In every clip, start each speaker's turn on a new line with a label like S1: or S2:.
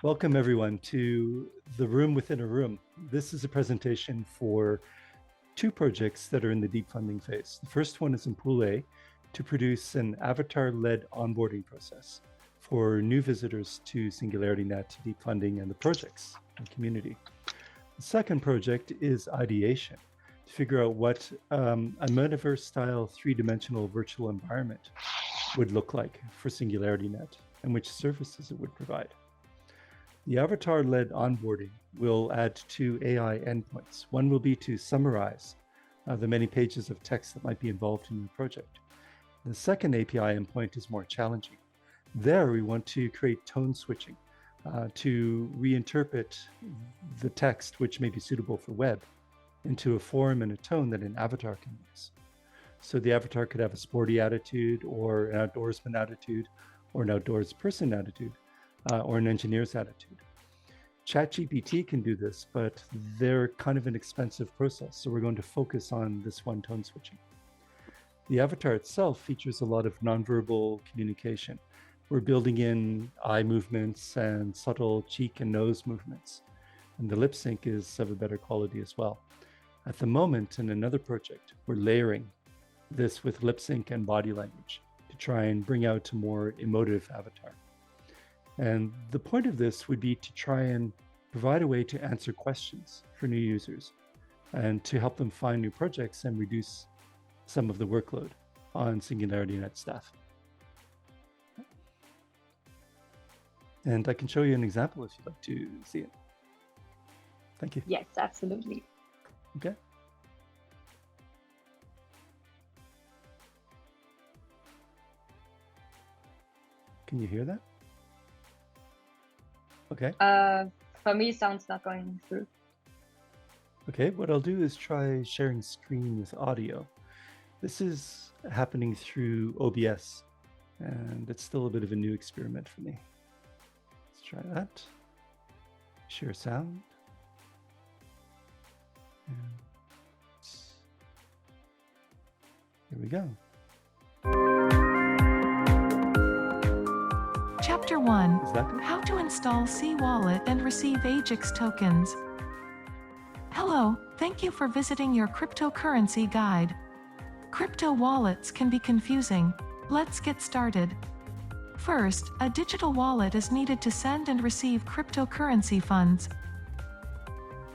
S1: Welcome everyone to the room within a room. This is a presentation for two projects that are in the deep funding phase. The first one is in Pool A to produce an avatar-led onboarding process for new visitors to SingularityNET, deep funding, and the projects and community. The second project is ideation to figure out what a metaverse-style three-dimensional virtual environment would look like for SingularityNET and which services it would provide. The avatar-led onboarding will add two AI endpoints. One will be to summarize the many pages of text that might be involved in your project. The second API endpoint is more challenging. There we want to create tone switching to reinterpret the text, which may be suitable for web, into a form and a tone that an avatar can use. So the avatar could have a sporty attitude or an outdoorsman attitude or an outdoors person attitude. Or an engineer's attitude. ChatGPT can do this, but they're kind of an expensive process. So we're going to focus on this one tone switching. The avatar itself features a lot of nonverbal communication. We're building in eye movements and subtle cheek and nose movements. And the lip sync is of a better quality as well. At the moment, in another project, we're layering this with lip sync and body language to try and bring out a more emotive avatar. And the point of this would be to try and provide a way to answer questions for new users and to help them find new projects and reduce some of the workload on SingularityNET staff. And I can show you an example if you'd like to see it. Thank you.
S2: Yes, absolutely.
S1: Okay. Can you hear that? Okay.
S2: For me, sound's not going through.
S1: Okay, what I'll do is try sharing screen with audio. This is happening through OBS, and it's still a bit of a new experiment for me. Let's try that. Share sound. And here we go.
S3: Chapter 1. How to install C-Wallet and receive Ajax tokens. Hello, thank you for visiting your cryptocurrency guide. Crypto wallets can be confusing. Let's get started. First, a digital wallet is needed to send and receive cryptocurrency funds.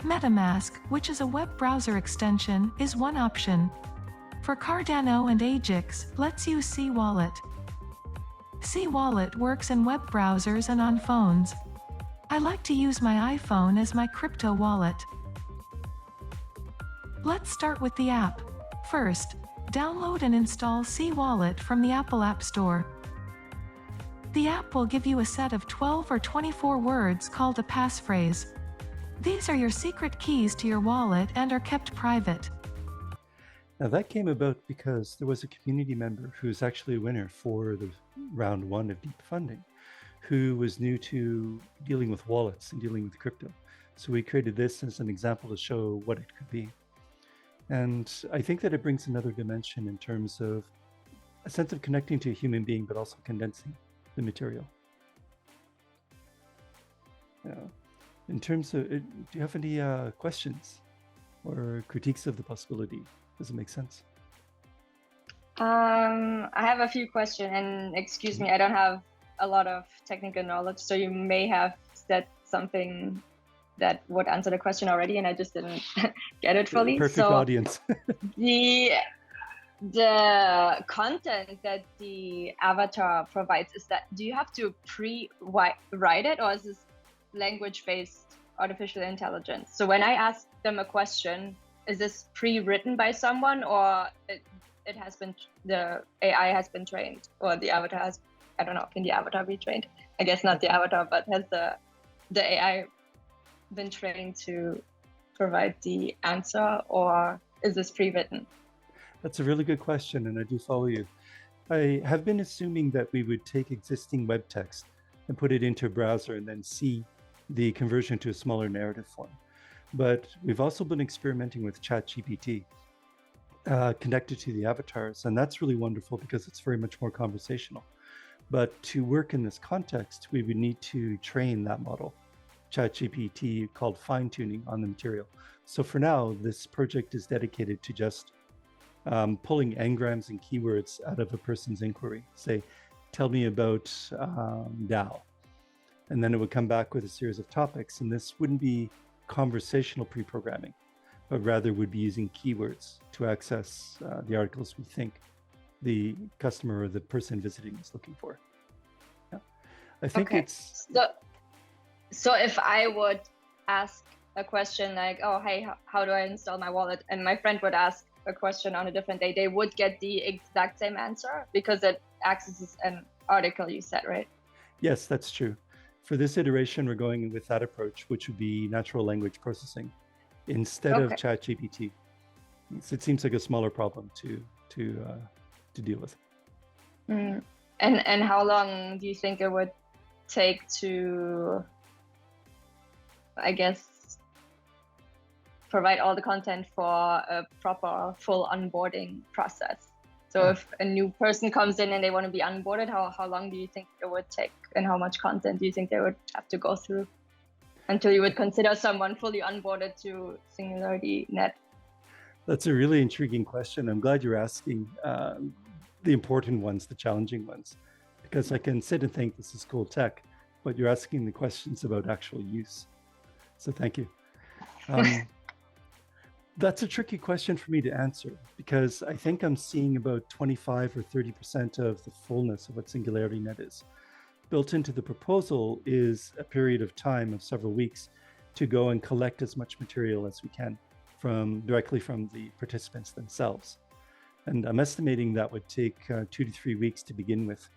S3: MetaMask, which is a web browser extension, is one option. For Cardano and Ajax, let's use C-Wallet. C-Wallet works in web browsers and on phones. I like to use my iPhone as my crypto wallet. Let's start with the app. First, download and install C-Wallet from the Apple App Store. The app will give you a set of 12 or 24 words called a passphrase. These are your secret keys to your wallet and are kept private.
S1: Now that came about because there was a community member who's actually a winner for the round one of deep funding, who was new to dealing with wallets and dealing with crypto. So we created this as an example to show what it could be. And I think that it brings another dimension in terms of a sense of connecting to a human being, but also condensing the material. In terms of, do you have any questions or critiques of the possibility? Does it make sense?
S2: I have a few questions, and excuse me, I don't have a lot of technical knowledge, so you may have said something that would answer the question already, and I just didn't get it fully.
S1: Perfect audience.
S2: the content that the avatar provides, do you have to pre-write it, or is this language-based artificial intelligence? So when I ask them a question, is this pre-written by someone, or it has been, the AI has been trained, or the avatar has, I don't know, can the avatar be trained? I guess not the avatar, but has the AI been trained to provide the answer, or is this pre-written?
S1: That's a really good question, and I do follow you. I have been assuming that we would take existing web text and put it into a browser and then see the conversion to a smaller narrative form. But we've also been experimenting with ChatGPT connected to the avatars, and that's really wonderful because it's very much more conversational. But to work in this context, we would need to train that model, ChatGPT, called fine-tuning on the material. So for now, this project is dedicated to just pulling engrams and keywords out of a person's inquiry. Say, tell me about DAO. And then it would come back with a series of topics. And this wouldn't be conversational pre-programming, but rather would be using keywords to access the articles we think the customer or the person visiting is looking for. Yeah. I think it's...
S2: So if I would ask a question like, oh, hey, how do I install my wallet? And my friend would ask a question on a different day, they would get the exact same answer because it accesses an article, you said, right?
S1: Yes, that's true. For this iteration, we're going with that approach, which would be natural language processing instead of ChatGPT. So it seems like a smaller problem to deal with.
S2: And how long do you think it would take to, I guess, provide all the content for a proper full onboarding process? So if a new person comes in and they want to be onboarded, how long do you think it would take, and how much content do you think they would have to go through until you would consider someone fully onboarded to SingularityNET?
S1: That's a really intriguing question. I'm glad you're asking the important ones, the challenging ones, because I can sit and think this is cool tech, but you're asking the questions about actual use. So thank you. That's a tricky question for me to answer, because I think I'm seeing about 25 or 30% of the fullness of what SingularityNET is. Built into the proposal is a period of time of several weeks to go and collect as much material as we can directly from the participants themselves. And I'm estimating that would take 2 to 3 weeks to begin with.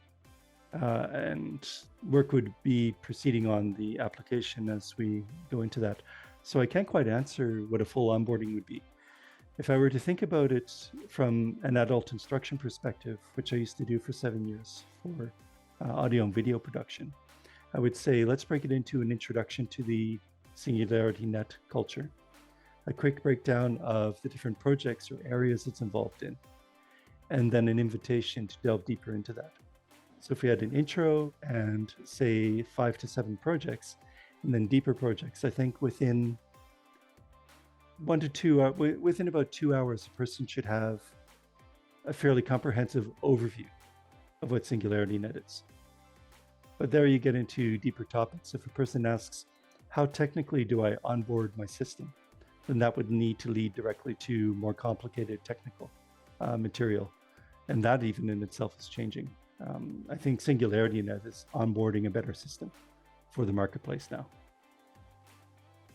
S1: And work would be proceeding on the application as we go into that. So I can't quite answer what a full onboarding would be. If I were to think about it from an adult instruction perspective, which I used to do for 7 years for audio and video production, I would say let's break it into an introduction to the SingularityNET culture, a quick breakdown of the different projects or areas it's involved in, and then an invitation to delve deeper into that. So if we had an intro and say 5 to 7 projects, and then deeper projects, I think within within about 2 hours, a person should have a fairly comprehensive overview of what SingularityNET is. But there you get into deeper topics. If a person asks, how technically do I onboard my system? Then that would need to lead directly to more complicated technical material. And that even in itself is changing. I think SingularityNET is onboarding a better system for the marketplace now.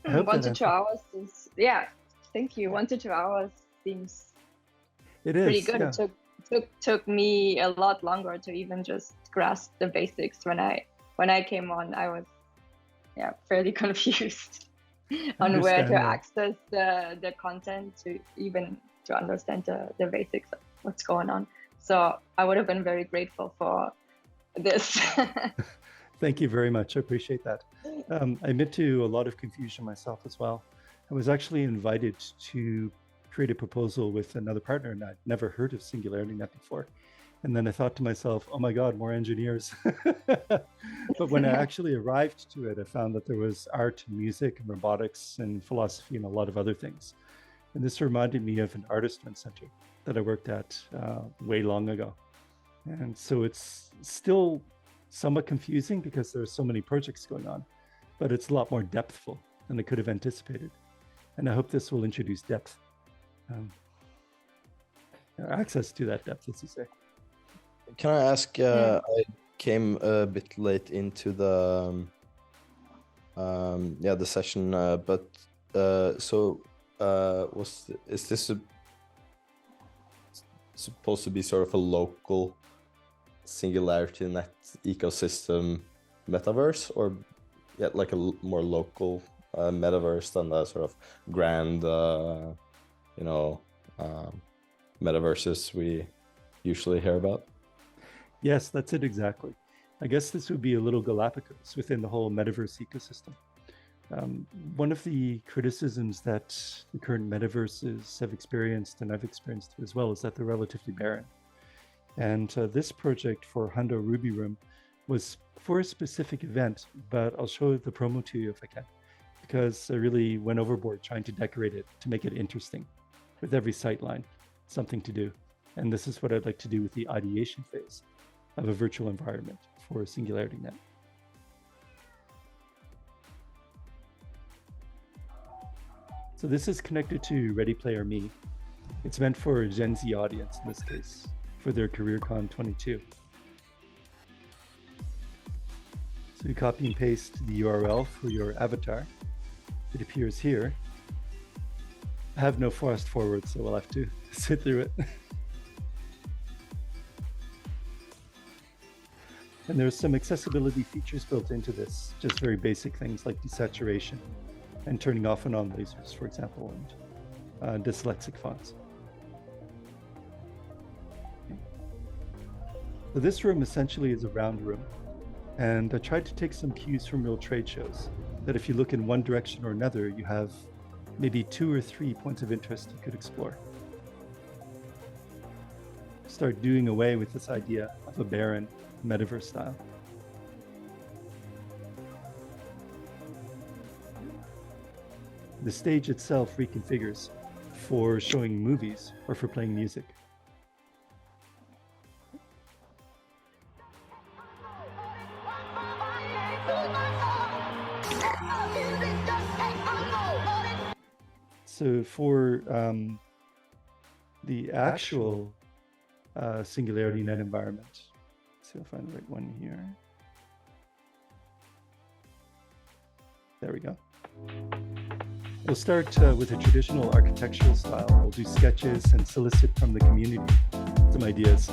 S2: 1 to 2 hours is, yeah, thank you. 1 to 2 hours seems pretty good. Yeah. It took me a lot longer to even just grasp the basics. When I came on, I was fairly confused on where to access the content to understand the basics of what's going on. So I would have been very grateful for this.
S1: Thank you very much. I appreciate that. I admit to a lot of confusion myself as well. I was actually invited to create a proposal with another partner, and I'd never heard of SingularityNET before. And then I thought to myself, oh my God, more engineers. But when I actually arrived to it, I found that there was art and music and robotics and philosophy and a lot of other things. And this reminded me of an artistry center that I worked at way long ago. And so it's still somewhat confusing because there are so many projects going on, but it's a lot more depthful than I could have anticipated. And I hope this will introduce depth, access to that depth, as you say.
S4: Can I ask, I came a bit late into the session, but is this supposed to be sort of a local SingularityNET ecosystem metaverse, or like a more local metaverse than the sort of grand metaverses we usually hear about?
S1: Yes, that's it exactly. I guess this would be a little Galapagos within the whole metaverse ecosystem. One of the criticisms that the current metaverses have experienced, and I've experienced as well, is that they're relatively barren. And this project for Hundo Ruby Room was for a specific event, but I'll show the promo to you if I can, because I really went overboard trying to decorate it to make it interesting with every sightline, something to do. And this is what I'd like to do with the ideation phase of a virtual environment for SingularityNET. So this is connected to Ready Player Me. It's meant for a Gen Z audience in this case, for their CareerCon 22. So you copy and paste the URL for your avatar. It appears here. I have no fast forward, so we'll have to sit through it. And there's some accessibility features built into this, just very basic things like desaturation and turning off and on lasers, for example, and dyslexic fonts. So this room essentially is a round room, and I tried to take some cues from real trade shows, that if you look in one direction or another, you have maybe 2 or 3 points of interest you could explore. Start doing away with this idea of a barren metaverse style. The stage itself reconfigures for showing movies or for playing music. So for the actual SingularityNET environment, let's see if I find the right one here. There we go. We'll start with a traditional architectural style. We'll do sketches and solicit from the community some ideas.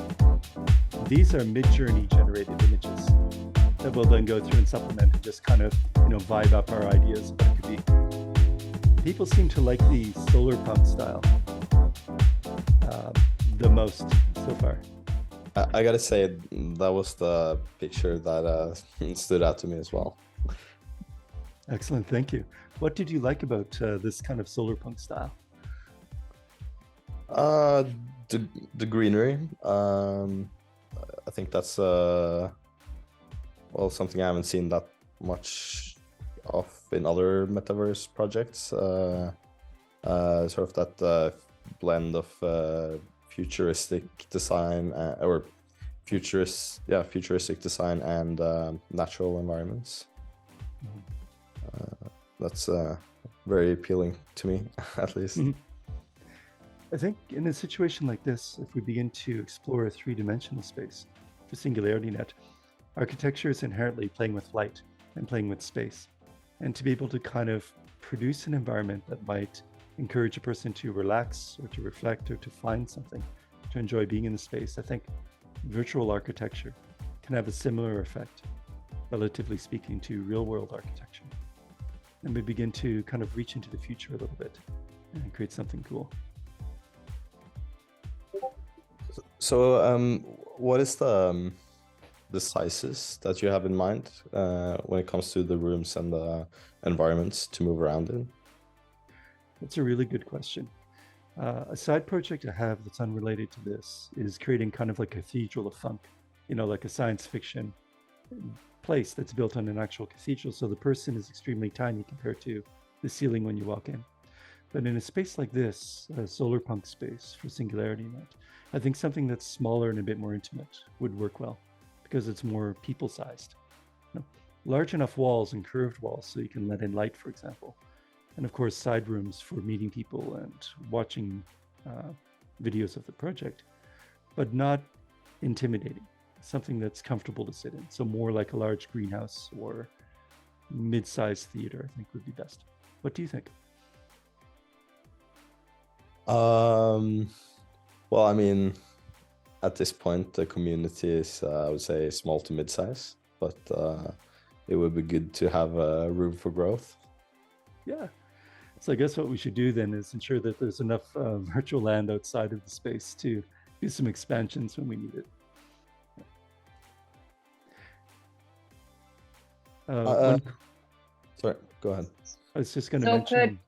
S1: These are mid-journey generated images that we'll then go through and supplement and just kind of, vibe up our ideas of what it could be. People seem to like the solar punk style the most so far.
S4: I gotta say, that was the picture that stood out to me as well.
S1: Excellent, thank you. What did you like about this kind of solar punk style?
S4: The greenery. I think that's something I haven't seen that much of in other metaverse projects. Sort of that blend of futuristic design or futuristic design and natural environments. That's very appealing to me, at least.
S1: Mm-hmm. I think in a situation like this, if we begin to explore a three-dimensional space for SingularityNET, architecture is inherently playing with light and playing with space. And to be able to kind of produce an environment that might encourage a person to relax or to reflect or to find something, to enjoy being in the space, I think virtual architecture can have a similar effect, relatively speaking, to real-world architecture. And we begin to kind of reach into the future a little bit and create something cool.
S4: So what is the sizes that you have in mind when it comes to the rooms and the environments to move around in?
S1: That's a really good question. A side project I have that's unrelated to this is creating kind of like a cathedral of funk, like a science fiction place that's built on an actual cathedral. So the person is extremely tiny compared to the ceiling when you walk in. But in a space like this, a solar punk space for SingularityNET, I think something that's smaller and a bit more intimate would work well because it's more people-sized. Large enough walls and curved walls so you can let in light, for example. And of course, side rooms for meeting people and watching videos of the project, but not intimidating. Something that's comfortable to sit in. So more like a large greenhouse or mid-sized theater, I think would be best. What do you think?
S4: Well, I mean, at this point, the community is, I would say, small to mid-size, but it would be good to have room for growth.
S1: Yeah. So I guess what we should do then is ensure that there's enough virtual land outside of the space to do some expansions when we need it.
S4: Sorry, go ahead.
S1: I was just going to mention.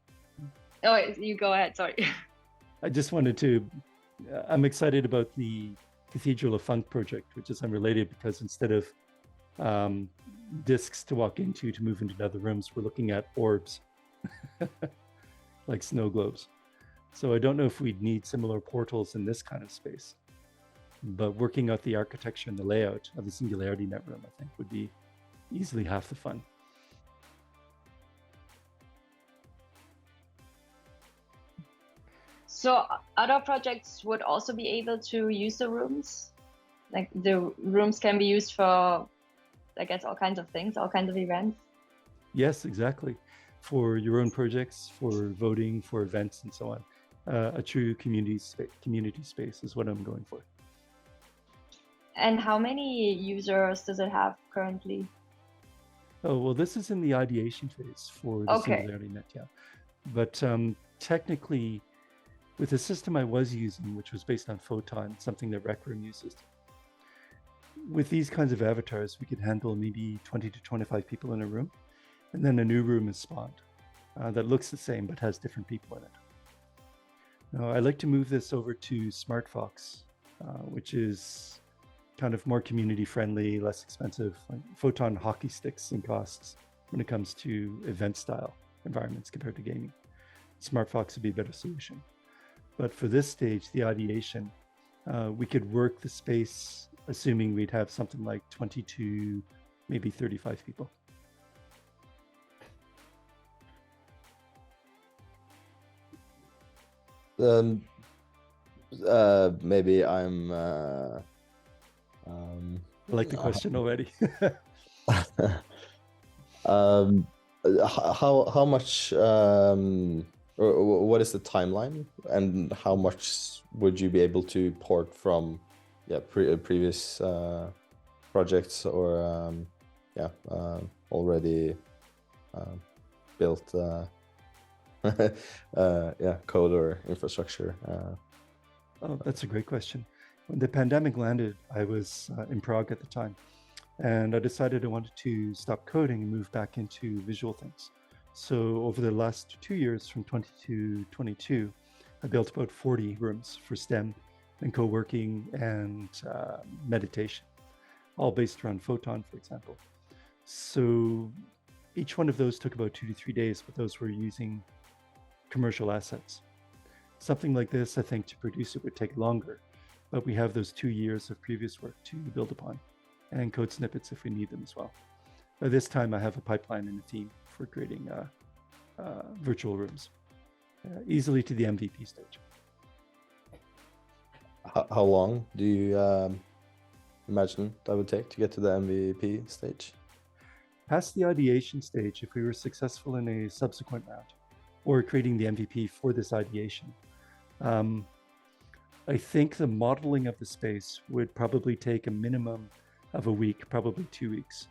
S2: Oh, you go ahead. Sorry.
S1: I just wanted to. I'm excited about the Cathedral of Funk project, which is unrelated because instead of discs to walk into to move into other rooms, we're looking at orbs like snow globes. So I don't know if we'd need similar portals in this kind of space, but working out the architecture and the layout of the SingularityNET room, I think, would be easily half the fun.
S2: So other projects would also be able to use the rooms? Like the rooms can be used for, I guess, all kinds of things, all kinds of events?
S1: Yes, exactly. For your own projects, for voting, for events, and so on. A true community space is what I'm going for.
S2: And how many users does it have currently?
S1: Oh, well, this is in the ideation phase for the SingularityNET, yeah. But technically, with the system I was using, which was based on Photon, something that Rec Room uses, with these kinds of avatars, we could handle maybe 20 to 25 people in a room, and then a new room is spawned that looks the same but has different people in it. Now, I like to move this over to SmartFox, which is kind of more community-friendly, less expensive, like Photon hockey sticks in costs when it comes to event-style environments compared to gaming. SmartFox would be a better solution. But for this stage, the ideation, we could work the space assuming we'd have something like 20 to maybe 35 people.
S4: Maybe I'm
S1: I like the question already.
S4: How much or what is the timeline, and how much would you be able to port from previous projects or already built code or infrastructure?
S1: Oh, that's a great question. When the pandemic landed, I was in Prague at the time, and I decided I wanted to stop coding and move back into visual things. So over the last 2 years, from 20 to 22, I built about 40 rooms for STEM and co-working and meditation, all based around Photon, for example. So each one of those took about 2 to 3 days, but those were using commercial assets. Something like this, I think, to produce it would take longer, but we have those 2 years of previous work to build upon, and code snippets if we need them as well. By this time, I have a pipeline and a theme for creating virtual rooms, easily to the MVP stage.
S4: How long do you imagine that would take to get to the MVP stage?
S1: Past the ideation stage, if we were successful in a subsequent round, or creating the MVP for this ideation, I think the modeling of the space would probably take a minimum of a week, probably 2 weeks.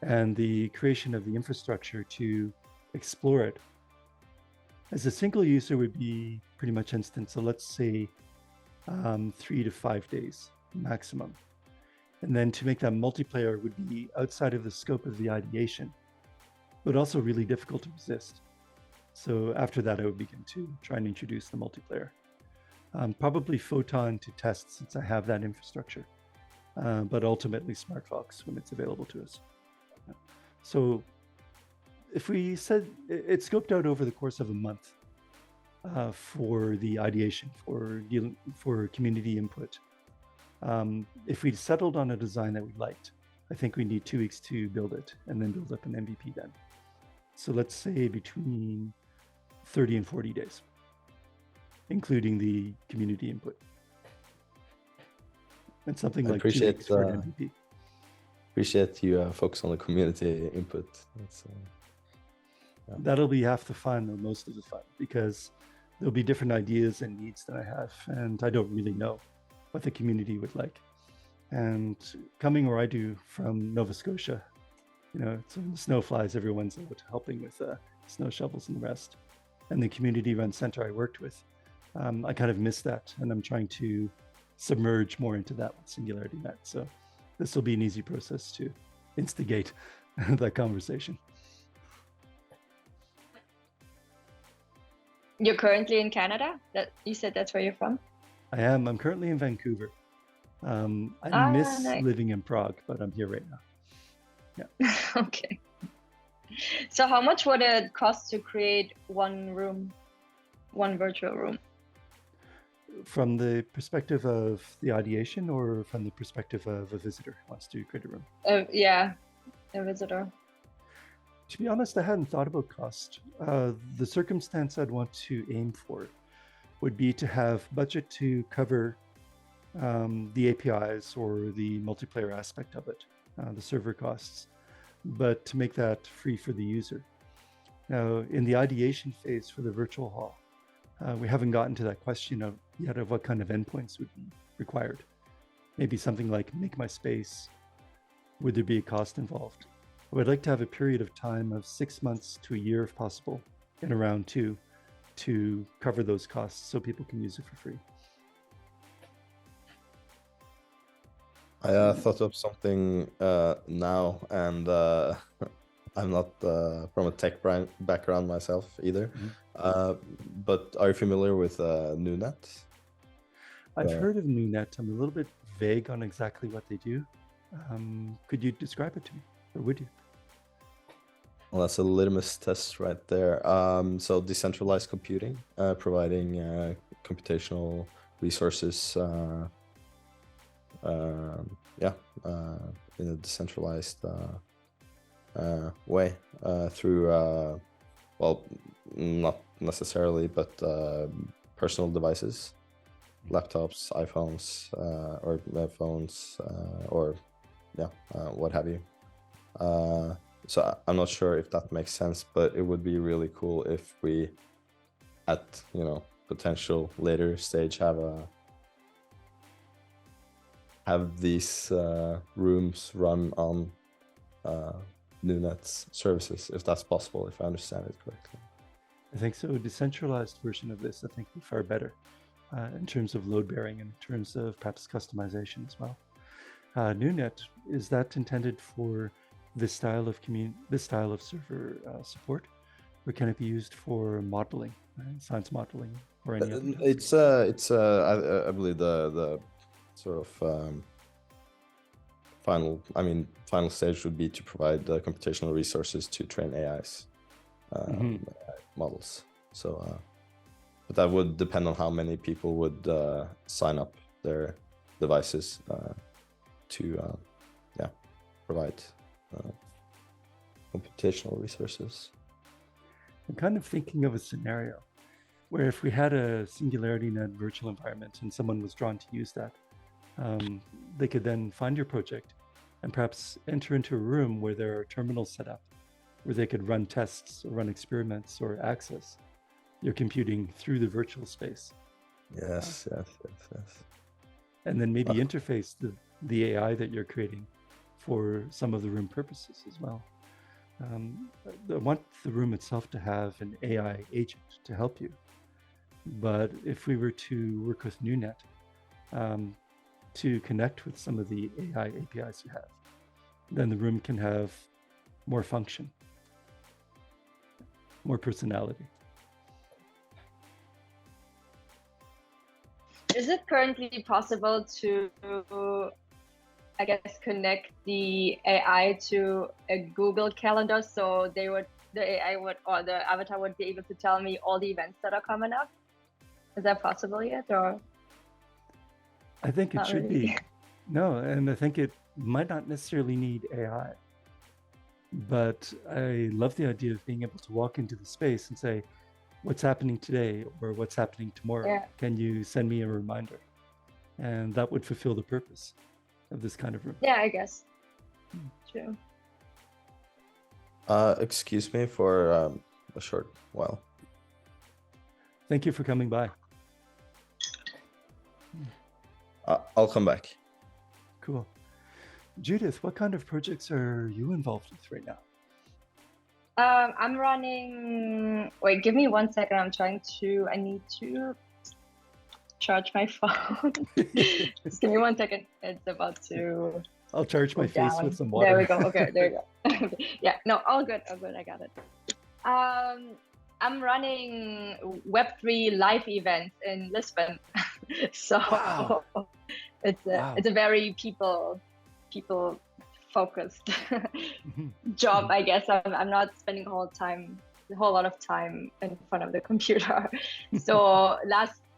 S1: And the creation of the infrastructure to explore it as a single user would be pretty much instant. So let's say 3 to 5 days maximum. And then to make that multiplayer would be outside of the scope of the ideation, but also really difficult to resist. So after that, I would begin to try and introduce the multiplayer. Probably Photon to test since I have that infrastructure, but ultimately SmartFox when it's available to us. So if we said it's scoped out over the course of a month for the ideation, for community input. If we settled on a design that we liked, I think we need 2 weeks to build it and then build up an MVP then. So let's say between 30 and 40 days, including the community input. And something like 2 weeks for an MVP.
S4: Appreciate you focus on the community input.
S1: That'll be half the fun, or most of the fun, because there'll be different ideas and needs that I have, and I don't really know what the community would like. And coming where I do from Nova Scotia, so when the snow flies, everyone's out helping with snow shovels and the rest. And the community run center I worked with, I kind of missed that, and I'm trying to submerge more into that with SingularityNET. So this will be an easy process to instigate that conversation.
S2: You're currently in Canada? You said that's where you're from?
S1: I am. I'm currently in Vancouver. I miss
S2: nice.
S1: living in Prague, but I'm here right now.
S2: Okay. So how much would it cost to create one virtual room?
S1: From the perspective of the ideation, or from the perspective of a visitor who wants to create a room?
S2: Yeah, a visitor.
S1: To be honest, I hadn't thought about cost. The circumstance I'd want to aim for would be to have budget to cover the APIs or the multiplayer aspect of it, the server costs, but to make that free for the user. Now, in the ideation phase for the virtual hall, we haven't gotten to that question yet of what kind of endpoints would be required. Maybe something like make my space. Would there be a cost involved? I would like to have a period of time of 6 months to a year, if possible, in a round 2 to cover those costs so people can use it for free.
S4: I thought of something now, and I'm not from a tech background myself either. But are you familiar with NewNet?
S1: I've heard of NewNet. I'm a little bit vague on exactly what they do. Could you describe it to me, or would you?
S4: Well, that's a litmus test right there. So decentralized computing, providing computational resources, in a decentralized way through, well, not necessarily, but personal devices, laptops, iPhones, or phones, or what have you. So I'm not sure if that makes sense, but it would be really cool if we, at potential later stage, have these rooms run on NewNet's services, if that's possible, if I understand it correctly.
S1: I think so. A decentralized version of this, I think, would be far better in terms of load bearing and in terms of perhaps customization as well. NewNet, is that intended for this style of server support, or can it be used for modeling, science modeling, or any other?
S4: It's I believe the sort of final stage would be to provide computational resources to train AIs, AI models. So, but that would depend on how many people would sign up their devices to provide computational resources.
S1: I'm kind of thinking of a scenario where if we had a SingularityNET virtual environment and someone was drawn to use that, they could then find your project and perhaps enter into a room where there are terminals set up, where they could run tests or run experiments or access your computing through the virtual space.
S4: Yes.
S1: And then maybe interface the AI that you're creating for some of the room purposes as well. I want the room itself to have an AI agent to help you. But if we were to work with NewNet to connect with some of the AI APIs you have, then the room can have more function, more personality.
S2: Is it currently possible to, I guess, connect the AI to a Google Calendar so the AI would, or the avatar would be able to tell me all the events that are coming up? Is that possible yet, or?
S1: I think it should
S2: really?
S1: be. No, and I think it might not necessarily need AI. But I love the idea of being able to walk into the space and say, what's happening today or what's happening tomorrow?
S2: Yeah.
S1: Can you send me a reminder? And that would fulfill the purpose of this kind of room.
S2: Yeah, I guess. True.
S4: Excuse me for a short while.
S1: Thank you for coming by.
S4: I'll come back.
S1: Cool. Judith, what kind of projects are you involved with right now?
S2: I'm running, wait, give me 1 second. I need to charge my phone. Just give me 1 second. It's about to.
S1: I'll charge my face
S2: down.
S1: with some water.
S2: There we go. Okay, there we go. Yeah, no, all good. I got it. I'm running Web3 live events in Lisbon. So
S1: Wow.
S2: It's a very people focused job, I guess. I'm not spending a whole lot of time in front of the computer. So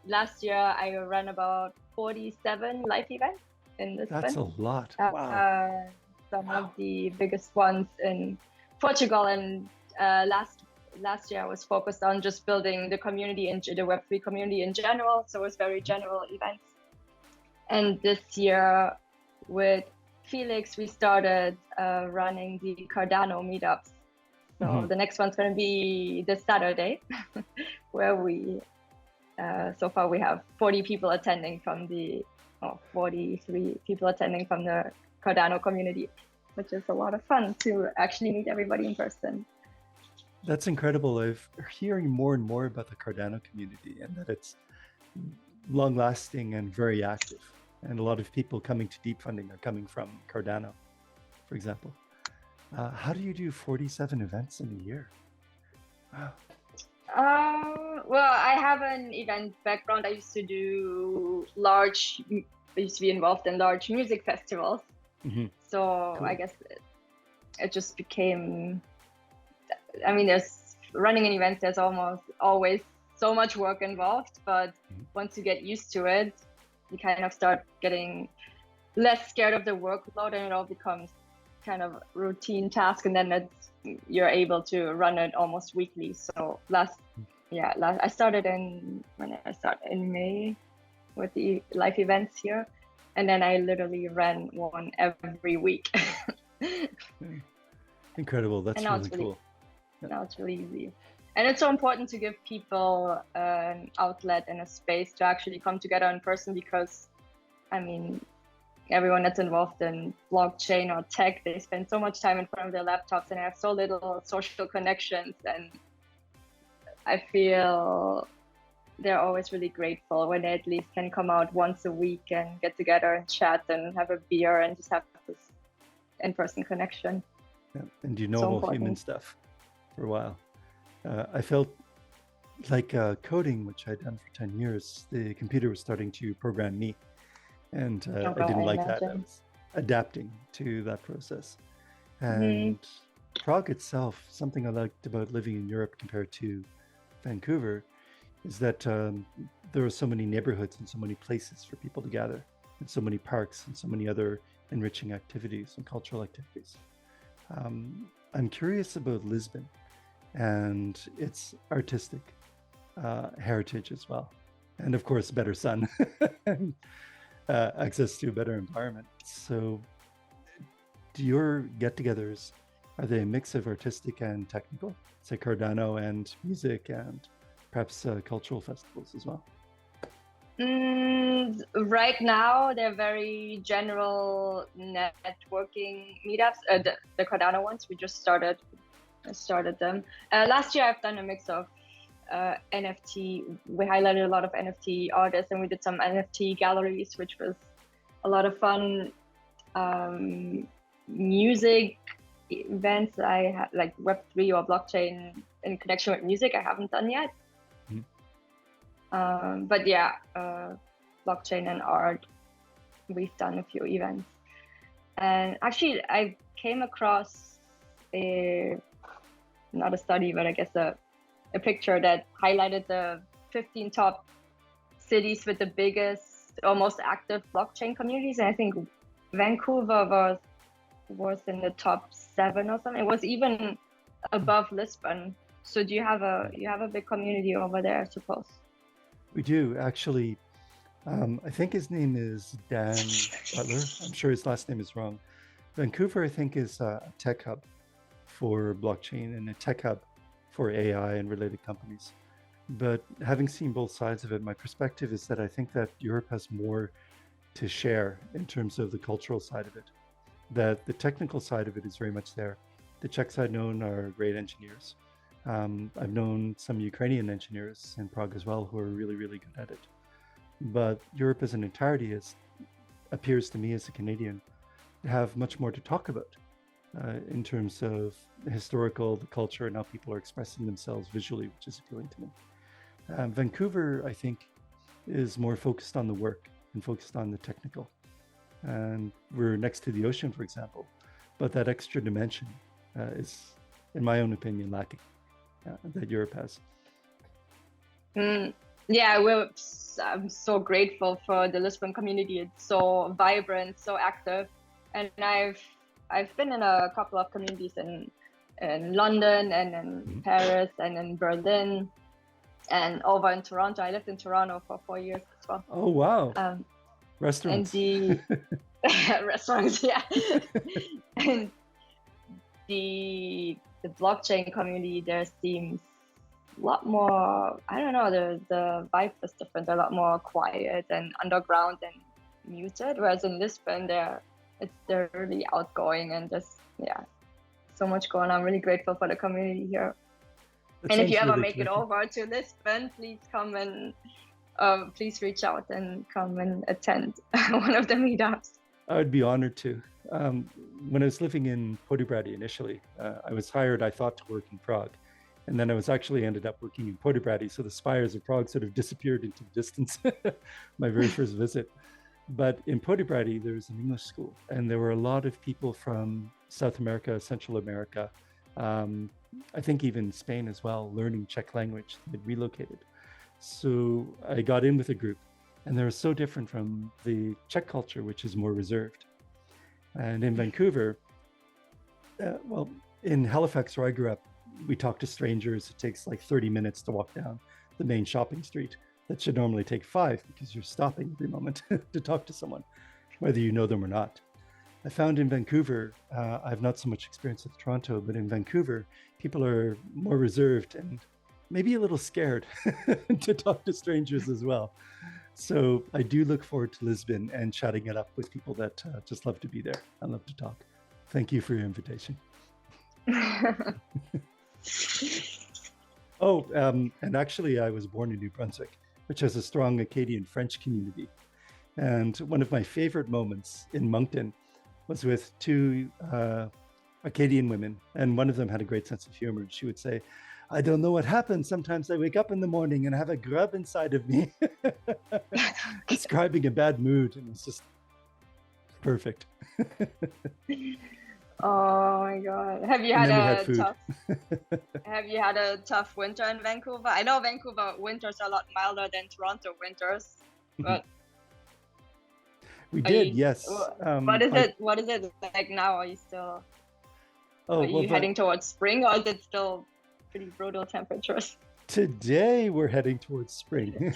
S2: last year I ran about 47 live events in Lisbon.
S1: That's a lot. Wow.
S2: Some of the biggest ones in Portugal, and last year I was focused on just building the community and the Web3 community in general. So it was very general events. And this year with Felix, we started running the Cardano meetups. So the next one's going to be this Saturday, where we, so far we have 40 people attending from 43 people attending from the Cardano community, which is a lot of fun to actually meet everybody in person.
S1: That's incredible. I'm hearing more and more about the Cardano community, and that it's long lasting and very active. And a lot of people coming to Deep Funding are coming from Cardano, for example. How do you do 47 events in a year? Wow.
S2: Well, I have an event background. I used to be involved in large music festivals. So cool. I guess it just became, I mean, there's running an event, there's almost always so much work involved, but once you get used to it, you kind of start getting less scared of the workload, and it all becomes kind of routine task, and then you're able to run it almost weekly. So I started in May with the live events here, and then I literally ran one every week.
S1: Incredible. That's really cool.
S2: Now it's really easy. And it's so important to give people an outlet and a space to actually come together in person, because, I mean, everyone that's involved in blockchain or tech, they spend so much time in front of their laptops and have so little social connections. And I feel they're always really grateful when they at least can come out once a week and get together and chat and have a beer and just have this in-person connection.
S1: Yeah. And you know all human stuff for a while. I felt like coding, which I'd done for 10 years, the computer was starting to program me. And I didn't like that. I was adapting to that process. And Prague itself, something I liked about living in Europe compared to Vancouver, is that there are so many neighborhoods and so many places for people to gather, and so many parks and so many other enriching activities and cultural activities. I'm curious about Lisbon and its artistic heritage as well. And of course, better sun and access to a better environment. So do your get-togethers, are they a mix of artistic and technical? Say Cardano and music and perhaps cultural festivals as well?
S2: Right now, they're very general networking meetups. The Cardano ones, we just started them. Last year, I've done a mix of NFT. We highlighted a lot of NFT artists, and we did some NFT galleries, which was a lot of fun. Music events, I have like Web3 or blockchain in connection with music, I haven't done yet. But yeah, blockchain and art, we've done a few events. And actually, I came across not a study, but I guess a picture that highlighted the 15 top cities with the biggest or most active blockchain communities. And I think Vancouver was in the top 7 or something. It was even above Lisbon. So do you have a big community over there, I suppose?
S1: We do, actually. I think his name is Dan Butler. I'm sure his last name is wrong. Vancouver, I think, is a tech hub for blockchain and a tech hub for AI and related companies. But having seen both sides of it, my perspective is that I think that Europe has more to share in terms of the cultural side of it. That the technical side of it is very much there. The Czechs I've known are great engineers. I've known some Ukrainian engineers in Prague as well who are really, really good at it. But Europe as an entirety appears to me as a Canadian to have much more to talk about in terms of the historical, the culture, and how people are expressing themselves visually, which is appealing to me. Vancouver, I think, is more focused on the work and focused on the technical. And we're next to the ocean, for example, but that extra dimension is, in my own opinion, lacking that Europe has.
S2: Yeah, I'm so grateful for the Lisbon community. It's so vibrant, so active, and I've been in a couple of communities in London and in Paris and in Berlin and over in Toronto. I lived in Toronto for 4 years as well.
S1: Oh wow! Restaurants.
S2: And the restaurants, yeah. And the blockchain community there seems a lot more, I don't know, the vibe is different. They're a lot more quiet and underground and muted, whereas in Lisbon they're really outgoing and just so much going on. I'm really grateful for the community here. And if you ever make it over to Lisbon, please come and please reach out and come and attend one of the meetups.
S1: I would be honored to. When I was living in Podebrady initially, I was hired, I thought, to work in Prague. And then I was actually ended up working in Podebrady. So the spires of Prague sort of disappeared into the distance, my very first visit. But in Podebrady, there was an English school, and there were a lot of people from South America, Central America, I think even Spain as well, learning Czech language. They'd relocated. So I got in with a group, and they were so different from the Czech culture, which is more reserved. And in Vancouver, well, in Halifax, where I grew up, we talk to strangers. It takes like 30 minutes to walk down the main shopping street. That should normally take 5 because you're stopping every moment to talk to someone, whether you know them or not. I found in Vancouver, I have not so much experience with Toronto, but in Vancouver, people are more reserved and maybe a little scared to talk to strangers as well. So I do look forward to Lisbon and chatting it up with people that just love to be there and love to talk. Thank you for your invitation. Oh, and actually I was born in New Brunswick, which has a strong Acadian French community. And one of my favorite moments in Moncton was with 2 Acadian women, and one of them had a great sense of humor. She would say, "I don't know what happens. Sometimes I wake up in the morning and have a grub inside of me," describing a bad mood, and it's just perfect.
S2: Oh my God! Have you had a tough winter in Vancouver? I know Vancouver winters are a lot milder than Toronto winters, but
S1: we did, yes.
S2: What is it like now? Are you still? Are you heading towards spring, or is it still pretty brutal temperatures?
S1: Today we're heading towards spring.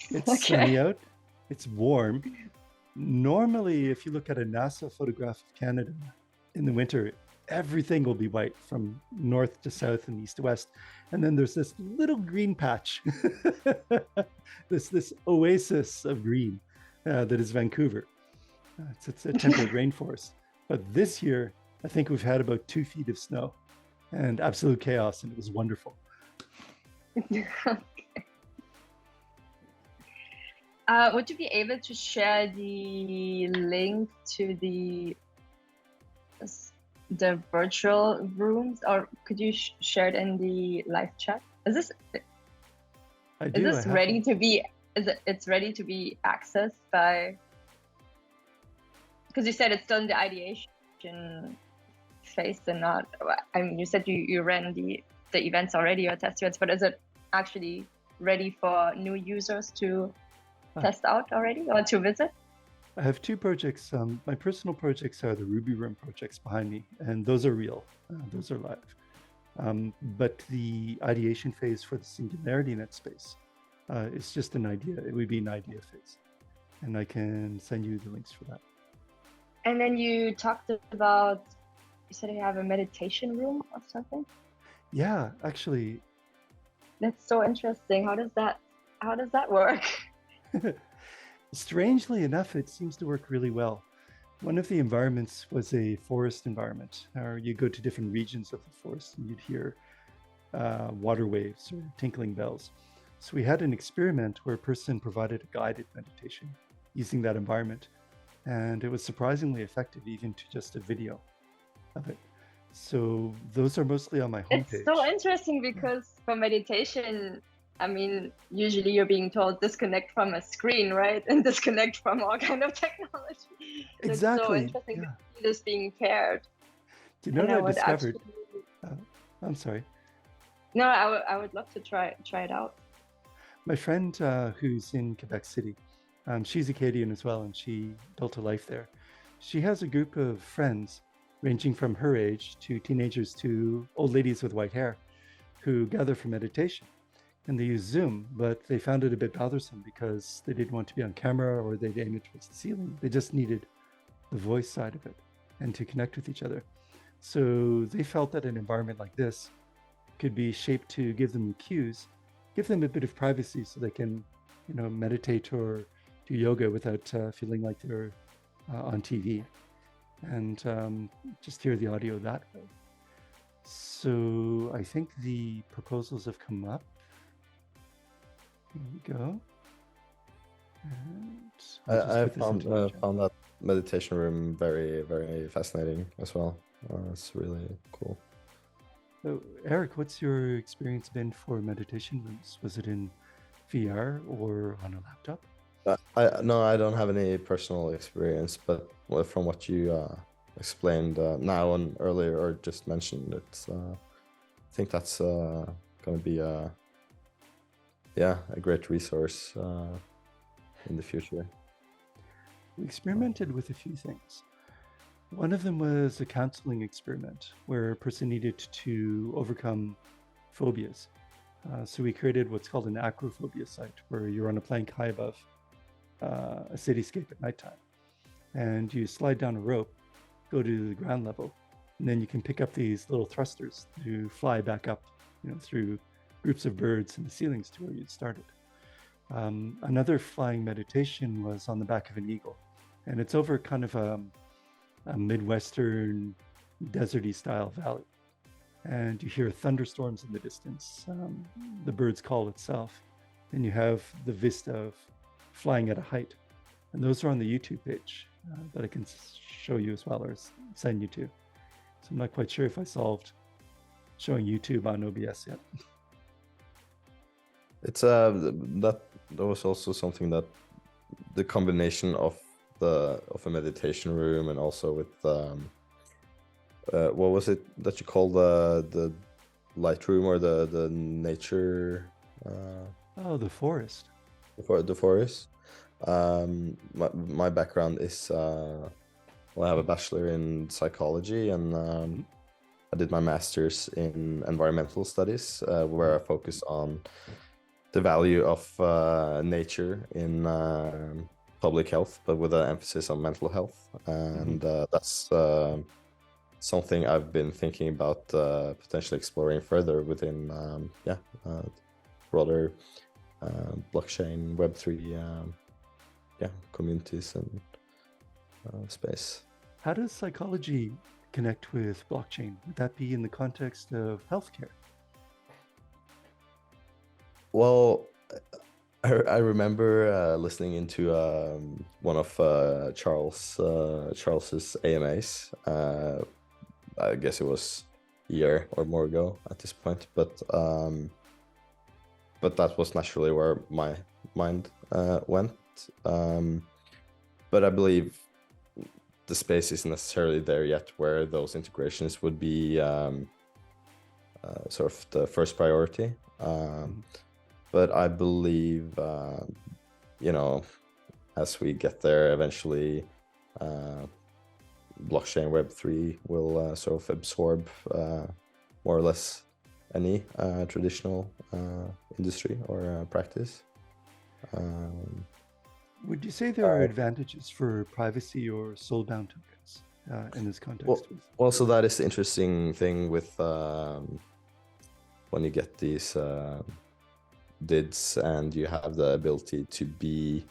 S1: It's sunny out. It's warm. Normally, if you look at a NASA photograph of Canada in the winter, everything will be white from north to south and east to west. And then there's this little green patch, this oasis of green that is Vancouver. It's a temperate rainforest. But this year, I think we've had about 2 feet of snow and absolute chaos, and it was wonderful.
S2: Would you be able to share the link to the virtual rooms, or could you share it in the live chat? Is this ready to be? It's ready to be accessed by? Because you said it's still in the ideation phase and not. I mean, you said you ran the events already or test events, but is it actually ready for new users to test out already or to visit?
S1: I have 2 projects. My personal projects are the Ruby Room projects behind me, and those are real. Those are live. But the ideation phase for the SingularityNET space is just an idea. It would be an idea phase. And I can send you the links for that.
S2: And then you talked about, you said you have a meditation room or something?
S1: Yeah, actually.
S2: That's so interesting. How does that work?
S1: Strangely enough, it seems to work really well. One of the environments was a forest environment, or you go to different regions of the forest and you'd hear water waves or tinkling bells. So we had an experiment where a person provided a guided meditation using that environment. And it was surprisingly effective, even to just a video of it. So those are mostly on my homepage.
S2: It's so interesting because for meditation, I mean, usually you're being told disconnect from a screen, right? And disconnect from all kind of technology. So it's so
S1: Exactly.
S2: interesting
S1: Yeah.
S2: to see this being paired.
S1: Do you know
S2: And
S1: what
S2: I
S1: I
S2: would
S1: discovered?
S2: actually,
S1: I'm sorry.
S2: no, I would love to try it out.
S1: My friend who's in Quebec City, she's Acadian as well, and she built a life there. She has a group of friends ranging from her age to teenagers to old ladies with white hair who gather for meditation. And they use Zoom, but they found it a bit bothersome because they didn't want to be on camera or they'd aim it towards the ceiling. They just needed the voice side of it and to connect with each other. So they felt that an environment like this could be shaped to give them the cues, give them a bit of privacy so they can, meditate or do yoga without feeling like they're on TV, and just hear the audio that way. So I think the proposals have come up. Here we go. And
S4: I found that meditation room very, very fascinating as well. It's really cool.
S1: So, Eric, what's your experience been for meditation rooms? Was it in VR or on a laptop?
S4: No, I don't have any personal experience, but from what you explained now and earlier, or just mentioned, it's I think that's going to be a great resource in the future.
S1: We experimented with a few things. One of them was a counseling experiment where a person needed to overcome phobias. So we created what's called an acrophobia site, where you're on a plank high above a cityscape at nighttime, and you slide down a rope, go to the ground level, and then you can pick up these little thrusters to fly back up, through groups of birds in the ceilings to where you'd started. Another flying meditation was on the back of an eagle, and it's over kind of a Midwestern deserty style valley, and you hear thunderstorms in the distance, the bird's call itself, and you have the vista of flying at a height. And those are on the YouTube page that I can show you as well, or send you to. So I'm not quite sure if I solved showing YouTube on OBS yet.
S4: It's that was also something that the combination of a meditation room and also with what was it that you called the light room or the nature?
S1: The forest.
S4: The forest. My background is I have a bachelor in psychology, and I did my master's in environmental studies, where I focus on the value of nature in public health, but with an emphasis on mental health. And that's something I've been thinking about potentially exploring further within broader blockchain, Web3 communities and space.
S1: How does psychology connect with blockchain? Would that be in the context of healthcare?
S4: Well, I remember listening into one of Charles's AMAs. I guess it was a year or more ago at this point, but that was naturally where my mind went. But I believe the space isn't necessarily there yet where those integrations would be sort of the first priority. But I believe, as we get there eventually, blockchain Web3 will sort of absorb more or less any traditional industry or practice.
S1: Would you say there are advantages for privacy or soulbound tokens in this context?
S4: Well, so that is the interesting thing with when you get these DIDs and you have the ability to be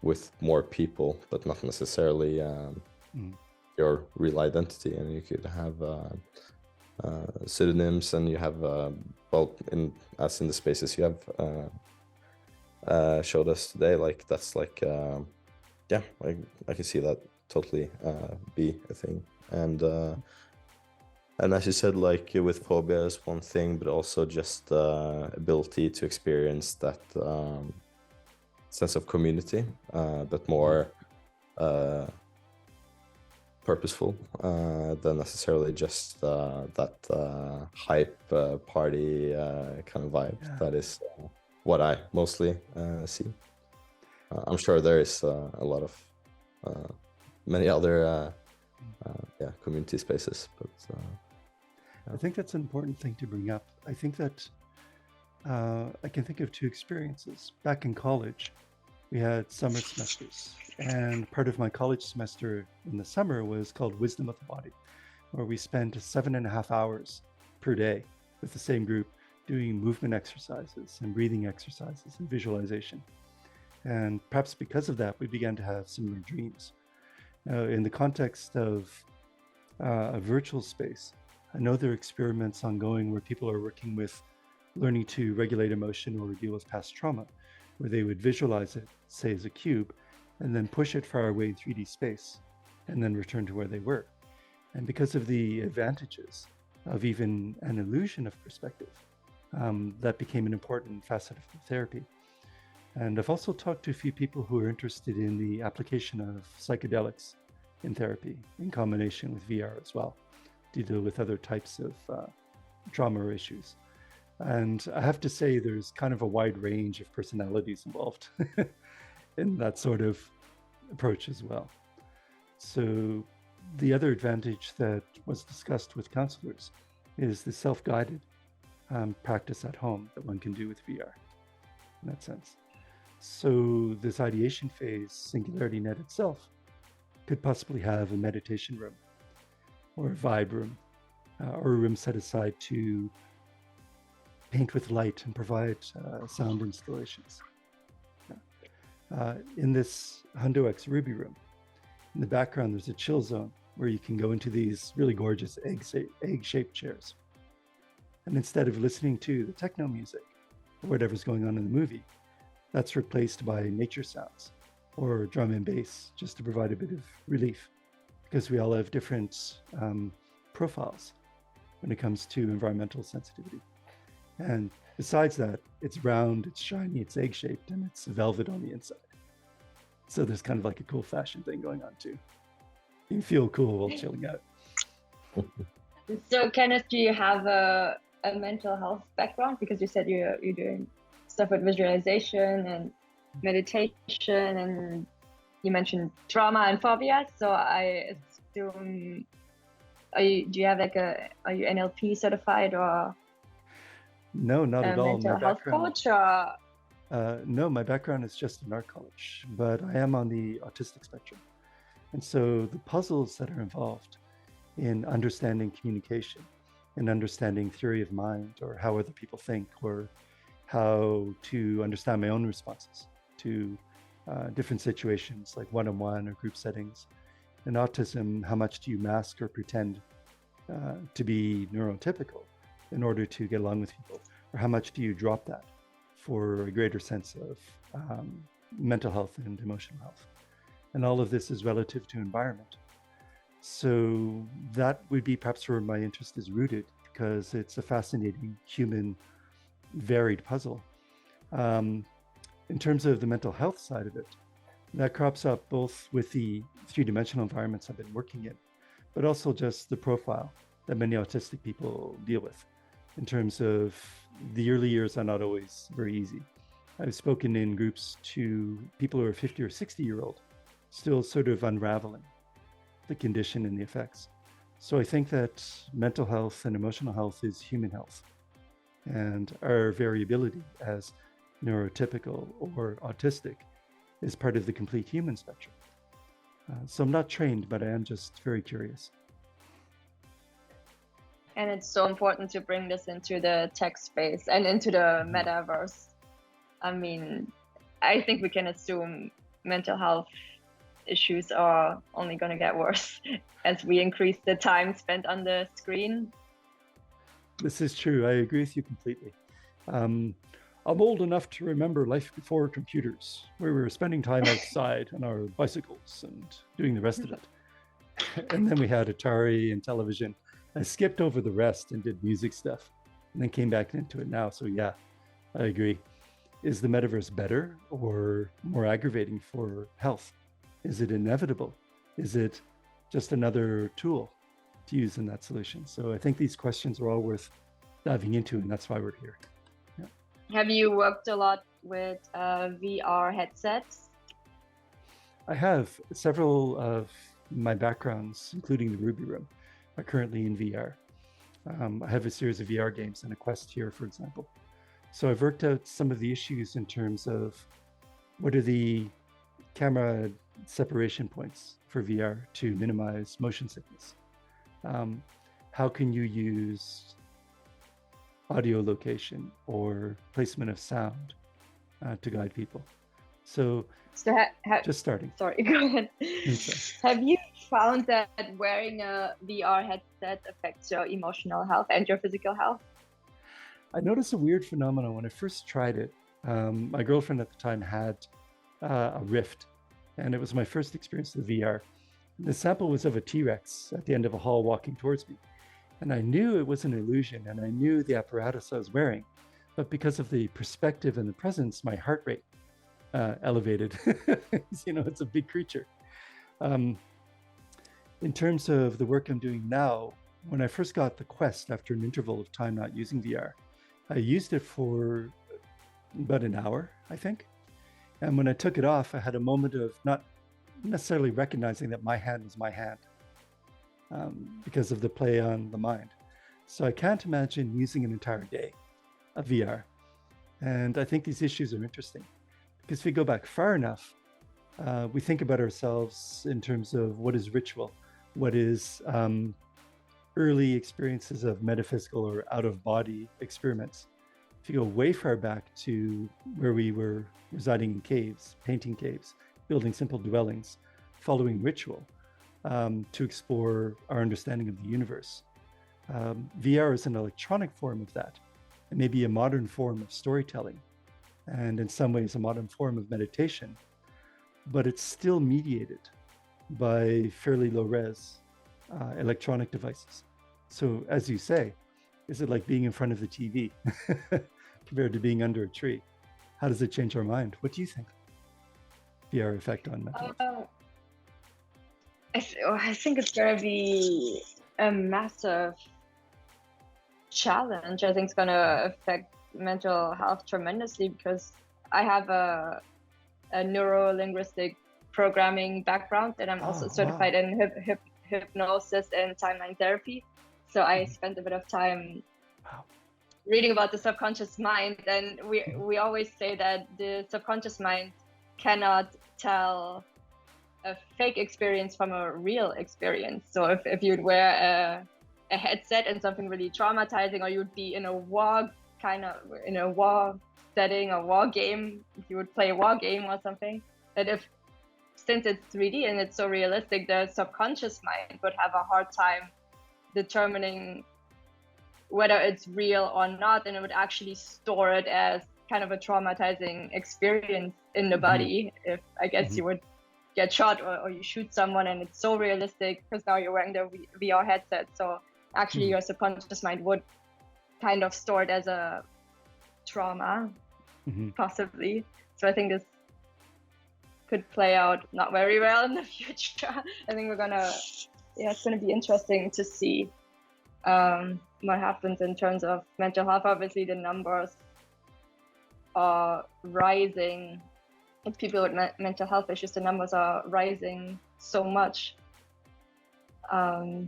S4: with more people, but not necessarily your real identity. And you could have pseudonyms, and you have in the spaces you have showed us today, like that's like I can see that totally be a thing. And And as you said, like with phobia is one thing, but also just ability to experience that sense of community, but more purposeful than necessarily just that hype party kind of vibe.
S1: Yeah.
S4: That is what I mostly see. I'm sure there is a lot of many other community spaces, but
S1: I think that's an important thing to bring up. I think that I can think of two experiences. Back in college, we had summer semesters, and part of my college semester in the summer was called Wisdom of the Body, where we spent 7.5 hours per day with the same group doing movement exercises and breathing exercises and visualization. And perhaps because of that, we began to have similar dreams. Now, in the context of a virtual space, I know there are experiments ongoing where people are working with learning to regulate emotion or deal with past trauma, where they would visualize it, say as a cube, and then push it far away in 3D space, and then return to where they were. And because of the advantages of even an illusion of perspective, that became an important facet of the therapy. And I've also talked to a few people who are interested in the application of psychedelics in therapy in combination with VR as well, to deal with other types of trauma issues. And I have to say, there's kind of a wide range of personalities involved in that sort of approach as well. So the other advantage that was discussed with counselors is the self-guided practice at home that one can do with VR in that sense. So this ideation phase, SingularityNET itself, could possibly have a meditation room or a vibe room or a room set aside to paint with light and provide sound installations. In this Hundo X Ruby room, in the background, there's a chill zone where you can go into these really gorgeous egg-shaped chairs. And instead of listening to the techno music or whatever's going on in the movie, that's replaced by nature sounds or drum and bass, just to provide a bit of relief, because we all have different profiles when it comes to environmental sensitivity. And besides that, it's round, it's shiny, it's egg-shaped, and it's velvet on the inside. So there's kind of like a cool fashion thing going on too. You feel cool while chilling out.
S2: So Kenneth, do you have a mental health background? Because you said you're doing stuff with visualization and meditation, and you mentioned trauma and phobia. So I assume, are you NLP certified or?
S1: No, not at all.
S2: Mental health coach or?
S1: No, my background is just in art college, but I am on the autistic spectrum. And so the puzzles that are involved in understanding communication and understanding theory of mind, or how other people think, or how to understand my own responses to different situations like one-on-one or group settings. In autism, how much do you mask or pretend to be neurotypical in order to get along with people? Or how much do you drop that for a greater sense of mental health and emotional health? And all of this is relative to environment. So that would be perhaps where my interest is rooted, because it's a fascinating human varied puzzle. In terms of the mental health side of it, that crops up both with the three-dimensional environments I've been working in, but also just the profile that many autistic people deal with. In terms of the early years are not always very easy. I've spoken in groups to people who are 50 or 60-year-old, still sort of unraveling the condition and the effects. So I think that mental health and emotional health is human health, and our variability as neurotypical or autistic is part of the complete human spectrum. So I'm not trained, but I am just very curious.
S2: And it's so important to bring this into the tech space and into the metaverse. I mean, I think we can assume mental health issues are only going to get worse as we increase the time spent on the screen.
S1: This is true. I agree with you completely. I'm old enough to remember life before computers, where we were spending time outside on our bicycles and doing the rest of it. And then we had Atari and television, I skipped over the rest and did music stuff and then came back into it now. So yeah, I agree. Is the metaverse better or more aggravating for health? Is it inevitable? Is it just another tool to use in that solution? So I think these questions are all worth diving into, and that's why we're here. Yeah.
S2: Have you worked a lot with VR headsets?
S1: I have. Several of my backgrounds, including the Ruby Room, are currently in VR. I have a series of VR games and a Quest here, for example. So I've worked out some of the issues in terms of what are the camera separation points for VR to minimize motion sickness. How can you use audio location or placement of sound to guide people? So just starting.
S2: Sorry, go ahead. Have you found that wearing a VR headset affects your emotional health and your physical health?
S1: I noticed a weird phenomenon when I first tried it. My girlfriend at the time had a Rift, and it was my first experience with VR. The sample was of a T-Rex at the end of a hall walking towards me. And I knew it was an illusion, and I knew the apparatus I was wearing. But because of the perspective and the presence, my heart rate elevated. You know, it's a big creature. In terms of the work I'm doing now, when I first got the Quest after an interval of time not using VR, I used it for about an hour, I think. And when I took it off, I had a moment of not necessarily recognizing that my hand was my hand because of the play on the mind. So I can't imagine using an entire day of VR. And I think these issues are interesting because if we go back far enough, we think about ourselves in terms of what is ritual, what is early experiences of metaphysical or out-of-body experiments. If you go way far back to where we were residing in caves, painting caves, building simple dwellings, following ritual to explore our understanding of the universe. VR is an electronic form of that. It may be a modern form of storytelling, and in some ways a modern form of meditation, but it's still mediated by fairly low-res electronic devices. So as you say, is it like being in front of the TV compared to being under a tree? How does it change our mind? What do you think? VR effect on mental health?
S2: I think it's going to be a massive challenge. I think it's going to affect mental health tremendously because I have a neuro-linguistic programming background, and I'm also certified in hypnosis and timeline therapy. So I spent a bit of time reading about the subconscious mind, and we always say that the subconscious mind cannot tell a fake experience from a real experience. So if you'd wear a headset and something really traumatizing, or you'd be in a war setting, a war game, if you would play a war game or something, that since it's 3D and it's so realistic, the subconscious mind would have a hard time determining whether it's real or not, and it would actually store it as kind of a traumatizing experience in the body. If I guess you would get shot or you shoot someone and it's so realistic because now you're wearing the VR headset. So actually your subconscious mind would kind of store it as a trauma, possibly. So I think this could play out not very well in the future. I think it's gonna be interesting to see what happens in terms of mental health. Obviously the numbers are rising. With people with mental health issues, the numbers are rising so much. I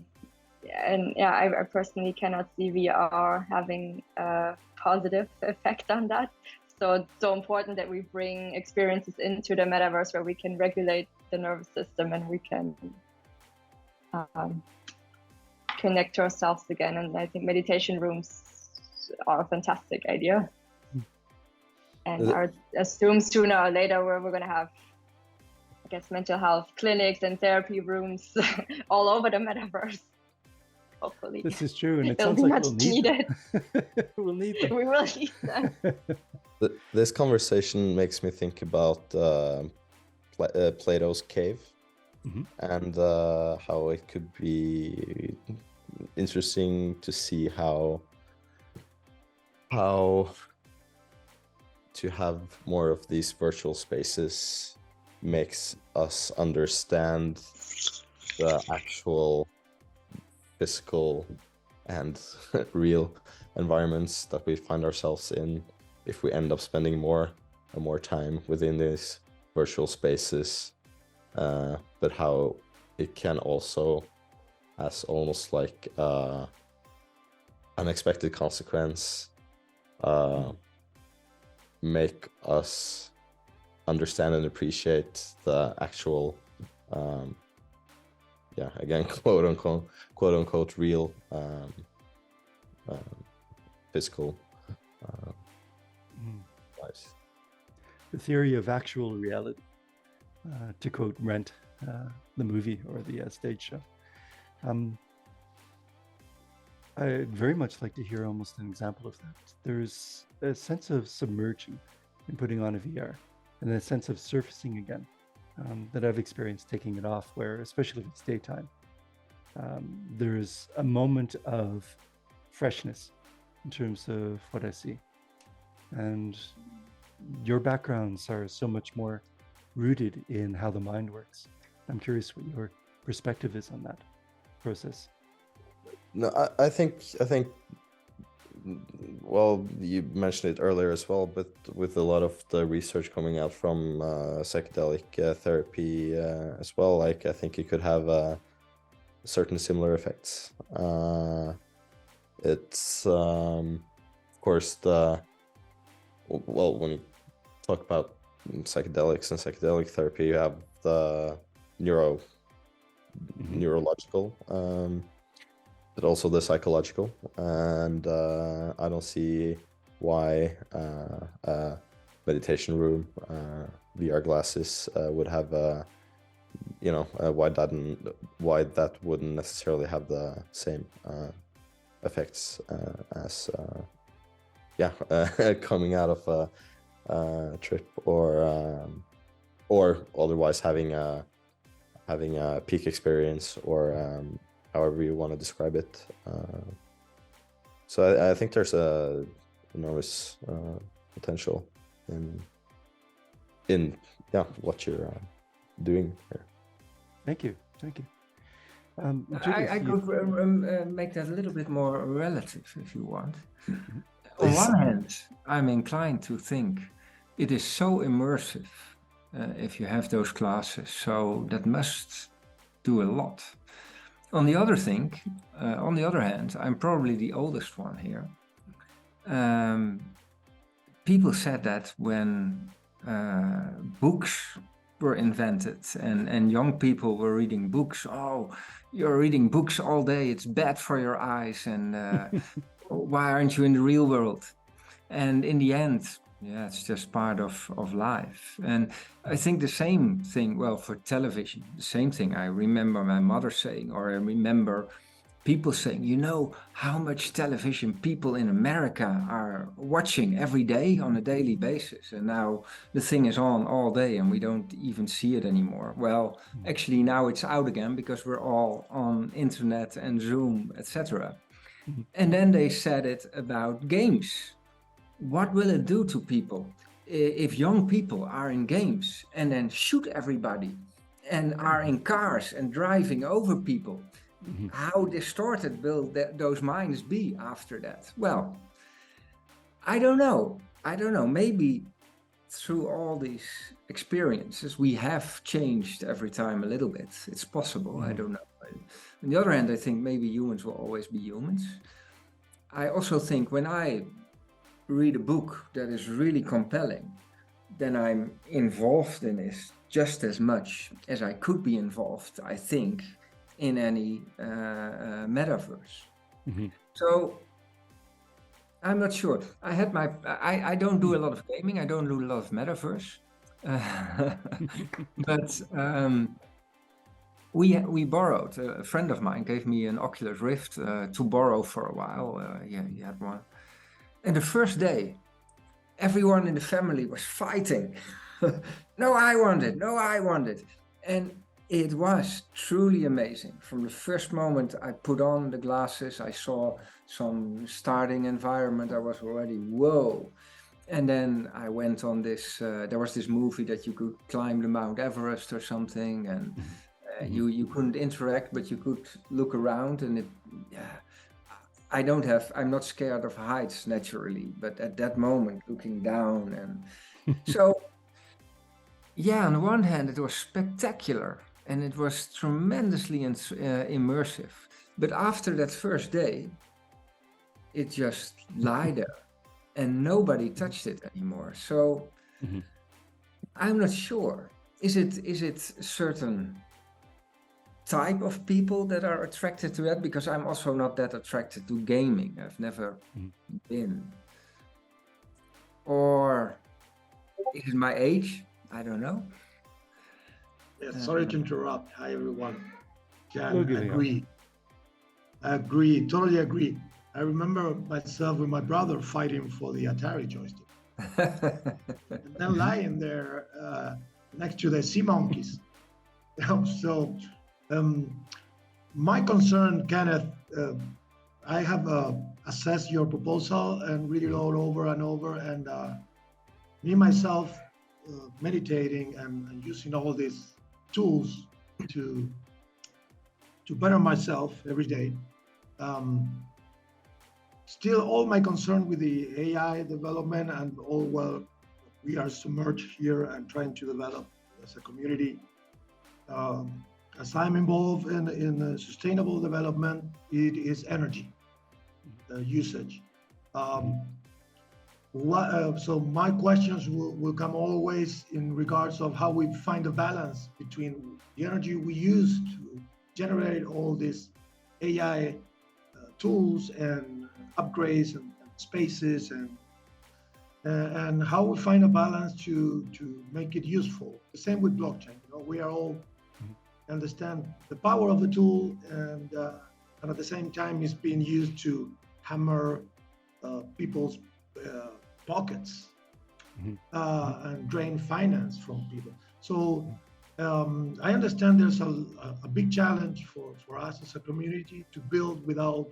S2: personally cannot see VR having a positive effect on that. So it's so important that we bring experiences into the metaverse where we can regulate the nervous system and we can connect to ourselves again. And I think meditation rooms are a fantastic idea. And I assume sooner or later we're going to have, I guess, mental health clinics and therapy rooms all over the metaverse. Hopefully.
S1: This is true, and it sounds like we'll need them. We'll need them.
S2: We will need them.
S4: This conversation makes me think about Plato's cave and how it could be interesting to see how to have more of these virtual spaces makes us understand the actual physical and real environments that we find ourselves in if we end up spending more and more time within these virtual spaces, but how it can also, as almost like unexpected consequence, make us understand and appreciate the actual again, quote unquote real physical lives.
S1: The theory of actual reality, to quote Rent, the movie or the stage show. I'd very much like to hear almost an example of that. There's a sense of submerging in putting on a VR, and a sense of surfacing again that I've experienced taking it off, where, especially if it's daytime, there's a moment of freshness in terms of what I see. And your backgrounds are so much more rooted in how the mind works. I'm curious what your perspective is on that process.
S4: No, I think, well, you mentioned it earlier as well, but with a lot of the research coming out from psychedelic therapy as well, like I think it could have certain similar effects. It's, of course, when you talk about psychedelics and psychedelic therapy, you have the neurological, but also the psychological, and I don't see why a meditation room, VR glasses would have why that wouldn't necessarily have the same effects as coming out of a trip or otherwise having a peak experience, or however you want to describe it. So I think there's a enormous potential in what you're doing here.
S1: Thank you.
S5: I could make that a little bit more relative, if you want. On one hand, I'm inclined to think it is so immersive if you have those classes, so that must do a lot. On the other hand, I'm probably the oldest one here. People said that when books were invented and young people were reading books, oh, you're reading books all day, it's bad for your eyes, and why aren't you in the real world? And in the end, it's just part of life. And I think the same thing, well, for television, the same thing I remember my mother saying, or I remember people saying, you know how much television people in America are watching every day on a daily basis. And now the thing is on all day and we don't even see it anymore. Well, actually now it's out again because we're all on internet and Zoom, etc. And then they said it about games. What will it do to people if young people are in games and then shoot everybody and are in cars and driving over people? How distorted will those minds be after that? Well, I don't know. Maybe through all these experiences, we have changed every time a little bit. It's possible. I don't know. On the other hand, I think maybe humans will always be humans. I also think when I read a book that is really compelling, then I'm involved in it just as much as I could be involved, I think, in any metaverse. So I'm not sure. I don't do a lot of gaming. I don't do a lot of metaverse. But we borrowed. A friend of mine gave me an Oculus Rift to borrow for a while. He had one. And the first day, everyone in the family was fighting. No, I want it. And it was truly amazing. From the first moment I put on the glasses, I saw some starting environment. I was already, whoa. And then I went on this, there was this movie that you could climb the Mount Everest or something, and you couldn't interact, but you could look around, and I'm not scared of heights naturally, but at that moment, looking down, and so, on the one hand, it was spectacular, and it was tremendously immersive. But after that first day, it just lay there, and nobody touched it anymore. So I'm not sure. Is it certain type of people that are attracted to that? Because I'm also not that attracted to gaming. I've never been. Or is it my age? I don't know.
S6: Yeah, sorry to interrupt. Hi, everyone. Yeah, I agree, totally agree. I remember myself with my brother fighting for the Atari joystick. And then lying there next to the sea monkeys. So my concern, Kenneth, I have assessed your proposal and read it all over and over, and me myself meditating and using all these tools to better myself every day. Still, all my concern with the AI development and all what we are submerged here and trying to develop as a community. As I'm involved in sustainable development, it is energy usage. So my questions will come always in regards of how we find a balance between the energy we use to generate all these AI tools and upgrades and spaces, and how we find a balance to make it useful. The same with blockchain. We are all understand the power of the tool, and at the same time it's being used to hammer people's pockets and drain finance from people. So I understand there's a big challenge for us as a community to build without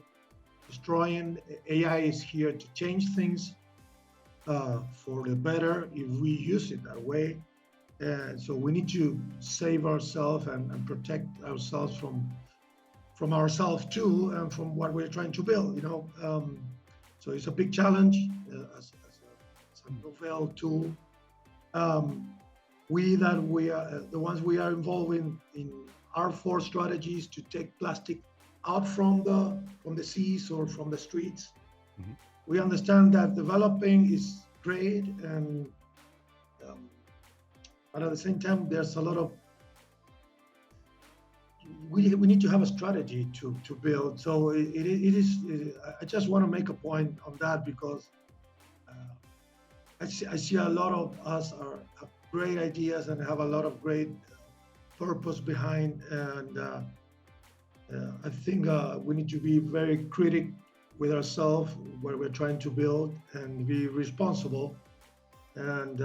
S6: destroying. AI is here to change things for the better if we use it that way. So we need to save ourselves and protect ourselves from ourselves too, and from what we're trying to build. So it's a big challenge as a novel tool. We are the ones we are involved in our 4 strategies to take plastic out from the seas or from the streets. We understand that developing is great, and but at the same time, there's a lot of we need to have a strategy to build. So it is. I just want to make a point on that, because I see a lot of us have great ideas and have a lot of great purpose behind, and I think we need to be very critical with ourselves, what we're trying to build, and be responsible. And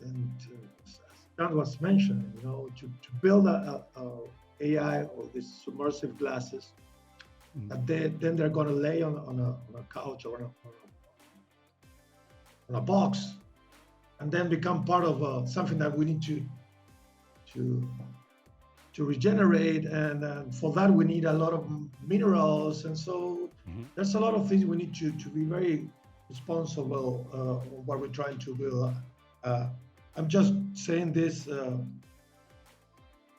S6: as John was mentioning, to build a AI or these submersive glasses, and then they're going to lay on a couch or on a box, and then become part of something that we need to regenerate, and for that we need a lot of minerals, and so there's a lot of things we need to be very responsible on what we're trying to build. I'm just saying this. I'm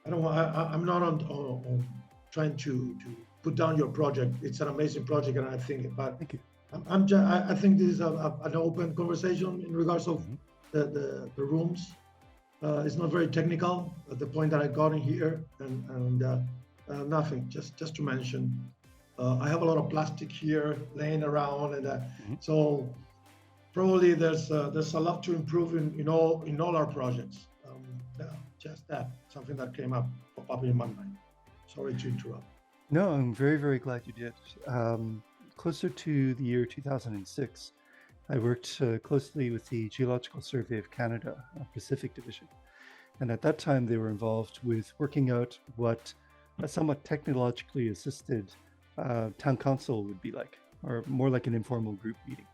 S6: not on trying to put down your project. It's an amazing project, and I think. But
S1: thank you.
S6: I think this is an open conversation in regards of the rooms. It's not very technical at the point that I got in here, and nothing. Just to mention, I have a lot of plastic here laying around, and so probably there's a lot to improve in all our projects. Just that, something that came up in my mind. Sorry to interrupt.
S1: No, I'm very, very glad you did. Closer to the year 2006, I worked closely with the Geological Survey of Canada, Pacific Division. And at that time, they were involved with working out what a somewhat technologically assisted town council would be like, or more like an informal group meeting.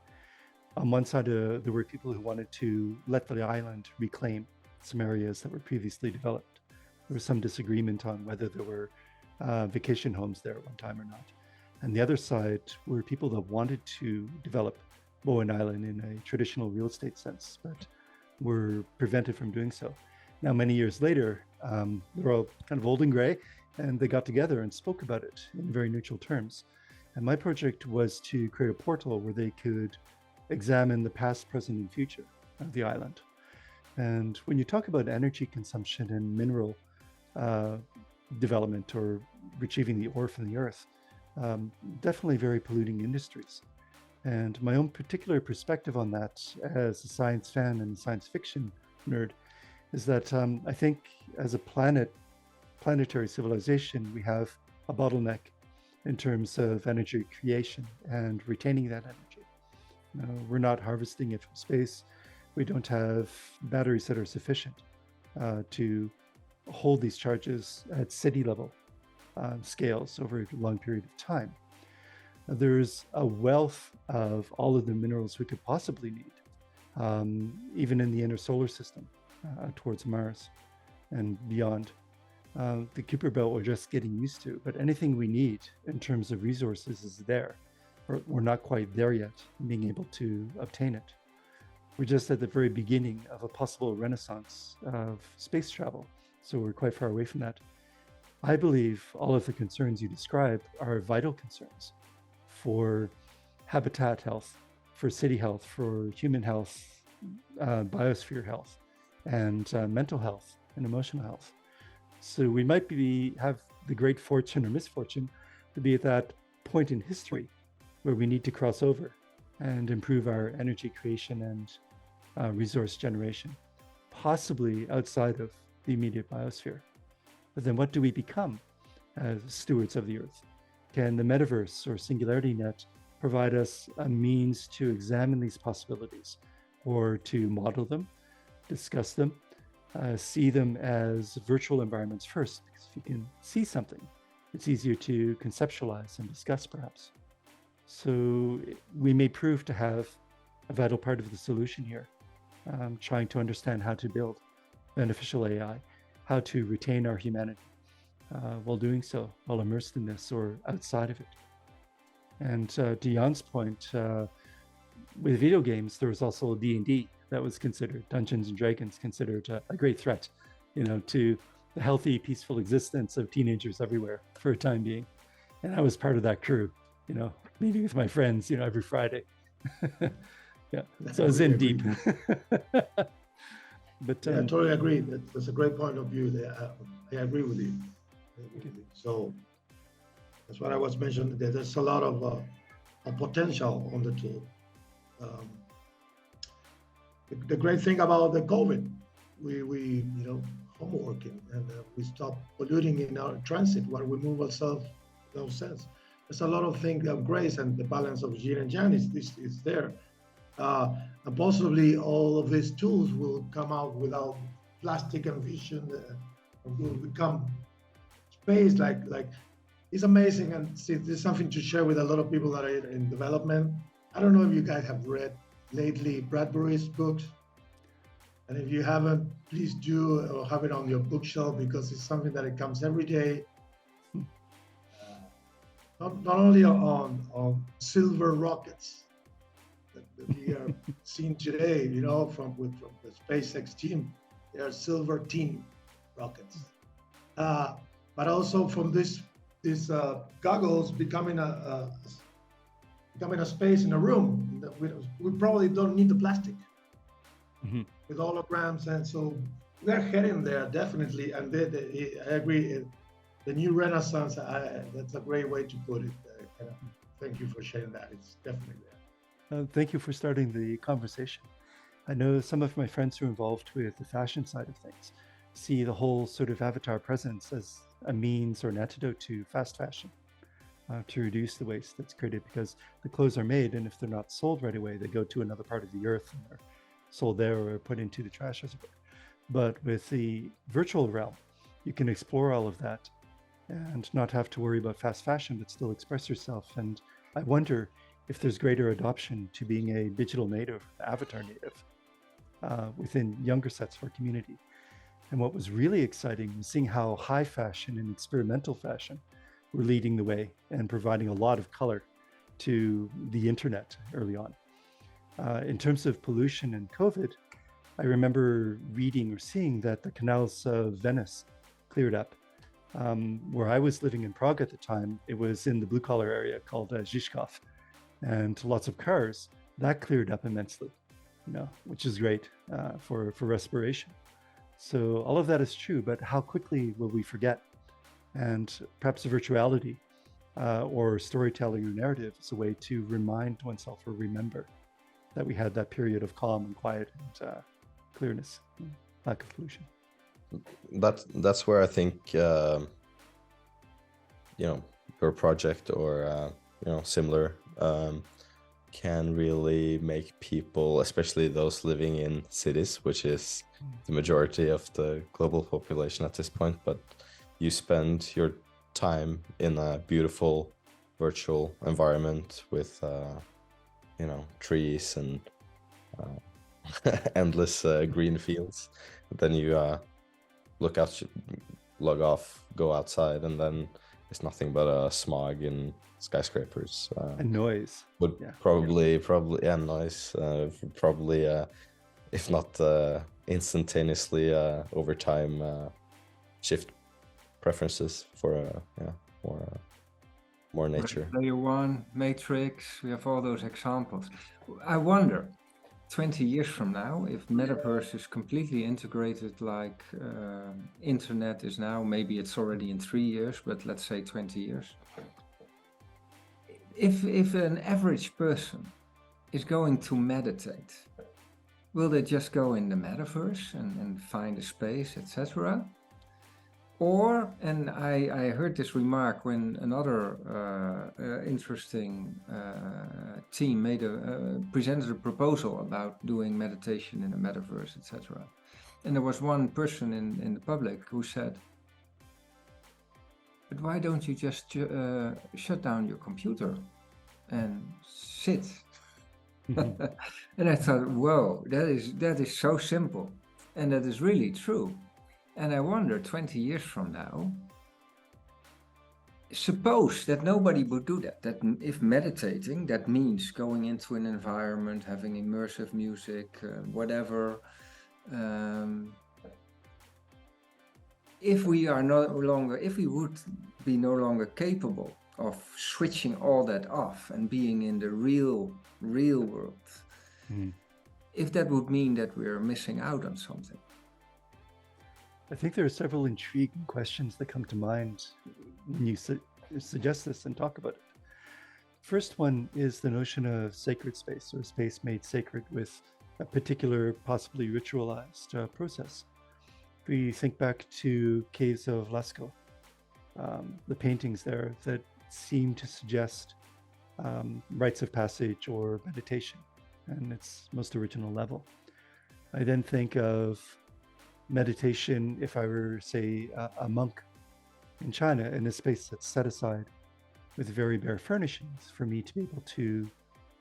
S1: On one side, there were people who wanted to let the island reclaim some areas that were previously developed. There was some disagreement on whether there were vacation homes there at one time or not. And the other side were people that wanted to develop Bowen Island in a traditional real estate sense, but were prevented from doing so. Now, many years later, they're all kind of old and gray, and they got together and spoke about it in very neutral terms. And my project was to create a portal where they could examine the past, present, and future of the island. And when you talk about energy consumption and mineral development or retrieving the ore from the earth, definitely very polluting industries. And my own particular perspective on that as a science fan and science fiction nerd is that I think as a planetary civilization, we have a bottleneck in terms of energy creation and retaining that energy. We're not harvesting it from space. We don't have batteries that are sufficient to hold these charges at city level scales over a long period of time. There's a wealth of all of the minerals we could possibly need, even in the inner solar system towards Mars and beyond. The Kuiper Belt we're just getting used to, but anything we need in terms of resources is there. We're not quite there yet in being able to obtain it. We're just at the very beginning of a possible renaissance of space travel, so we're quite far away from that. I believe all of the concerns you described are vital concerns for habitat health, for city health, for human health, biosphere health, and mental health and emotional health. So we might have the great fortune or misfortune to be at that point in history where we need to cross over and improve our energy creation and resource generation, possibly outside of the immediate biosphere. But then what do we become as stewards of the earth? Can the metaverse or SingularityNET provide us a means to examine these possibilities or to model them, discuss them, see them as virtual environments first? Because if you can see something, it's easier to conceptualize and discuss perhaps. So we may prove to have a vital part of the solution here, trying to understand how to build beneficial AI, how to retain our humanity while doing so, while immersed in this or outside of it. And to Jan's point, with video games, there was also D&D that was considered, Dungeons and Dragons, considered a great threat, to the healthy, peaceful existence of teenagers everywhere for a time being. And I was part of that crew, meeting with my friends, every Friday. Yeah, so I was in deep. But
S6: I totally agree. That's a great point of view there. I agree with you. So that's what I was mentioning. There's a lot of potential on the tool. The great thing about the COVID, we homeworking and we stop polluting in our transit while we move ourselves. No sense. There's a lot of things of grace and the balance of yin and yang is there. And possibly all of these tools will come out without plastic and vision and will become space like it's amazing. And see, there's something to share with a lot of people that are in development. I don't know if you guys have read lately Bradbury's books, and if you haven't, please do, or have it on your bookshelf, because it's something that it comes every day. Not only on silver rockets that we are seeing today, from the SpaceX team, they are silver team rockets, but also from these goggles becoming a space in a room. We probably don't need the plastic with holograms, and so we're heading there definitely. And I agree. The new renaissance, that's a great way to put it. Thank you for sharing that. It's definitely there.
S1: Thank you for starting the conversation. I know some of my friends who are involved with the fashion side of things see the whole sort of avatar presence as a means or an antidote to fast fashion, to reduce the waste that's created, because the clothes are made, and if they're not sold right away, they go to another part of the earth and they're sold there or put into the trash reservoir. But with the virtual realm, you can explore all of that and not have to worry about fast fashion, but still express yourself. And I wonder if there's greater adoption to being a digital native, avatar native, within younger sets of our community. And what was really exciting was seeing how high fashion and experimental fashion were leading the way and providing a lot of color to the internet early on. In terms of pollution and COVID, I remember reading or seeing that the canals of Venice cleared up. Where I was living in Prague at the time, it was in the blue collar area called Žižkov, and lots of cars. That cleared up immensely, which is great for respiration. So all of that is true, but how quickly will we forget? And perhaps virtuality or storytelling or narrative is a way to remind oneself or remember that we had that period of calm and quiet and clearness, lack of pollution.
S4: That's where I think your project or similar can really make people, especially those living in cities, which is the majority of the global population at this point, but you spend your time in a beautiful virtual environment with trees and endless green fields. Then you log off, go outside, and then it's nothing but smog and skyscrapers
S1: and noise.
S4: Would probably noise. Probably, if not instantaneously, over time, shift preferences for more nature.
S5: Layer 1, Matrix. We have all those examples. I wonder, 20 years from now, if metaverse is completely integrated like internet is now, maybe it's already in 3 years, but let's say 20 years. If an average person is going to meditate, will they just go in the metaverse and find a space, etc.? Or, and I heard this remark when another interesting team presented a proposal about doing meditation in a metaverse, etc. And there was one person in the public who said, but why don't you just shut down your computer and sit? And I thought, whoa, that is so simple. And that is really true. And I wonder, 20 years from now, suppose that nobody would do that. That if meditating, that means going into an environment, having immersive music, whatever. If we would be no longer capable of switching all that off and being in the real world, if that would mean that we're missing out on something.
S1: I think there are several intriguing questions that come to mind when you suggest this and talk about it. First one is the notion of sacred space, or space made sacred with a particular, possibly ritualized process. If we think back to caves of Lascaux, the paintings there that seem to suggest rites of passage or meditation, and its most original level. I then think of meditation if I were, say, a monk in China in a space that's set aside with very bare furnishings for me to be able to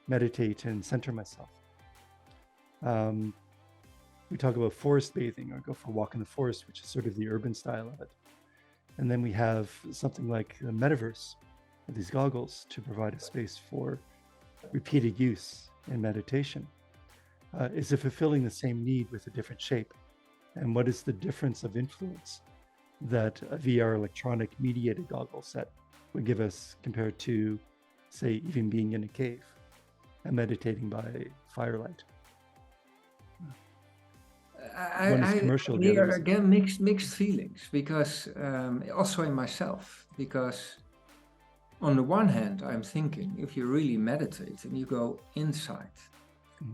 S1: meditate and center myself. We talk about forest bathing or go for a walk in the forest, which is sort of the urban style of it. And then we have something like the metaverse, with these goggles to provide a space for repeated use in meditation. Is it fulfilling the same need with a different shape? And what is the difference of influence that a VR electronic mediated goggle set would give us compared to, say, even being in a cave and meditating by firelight? One is commercial.
S5: Here again, mixed feelings, because also in myself, because on the one hand, I'm thinking if you really meditate and you go inside,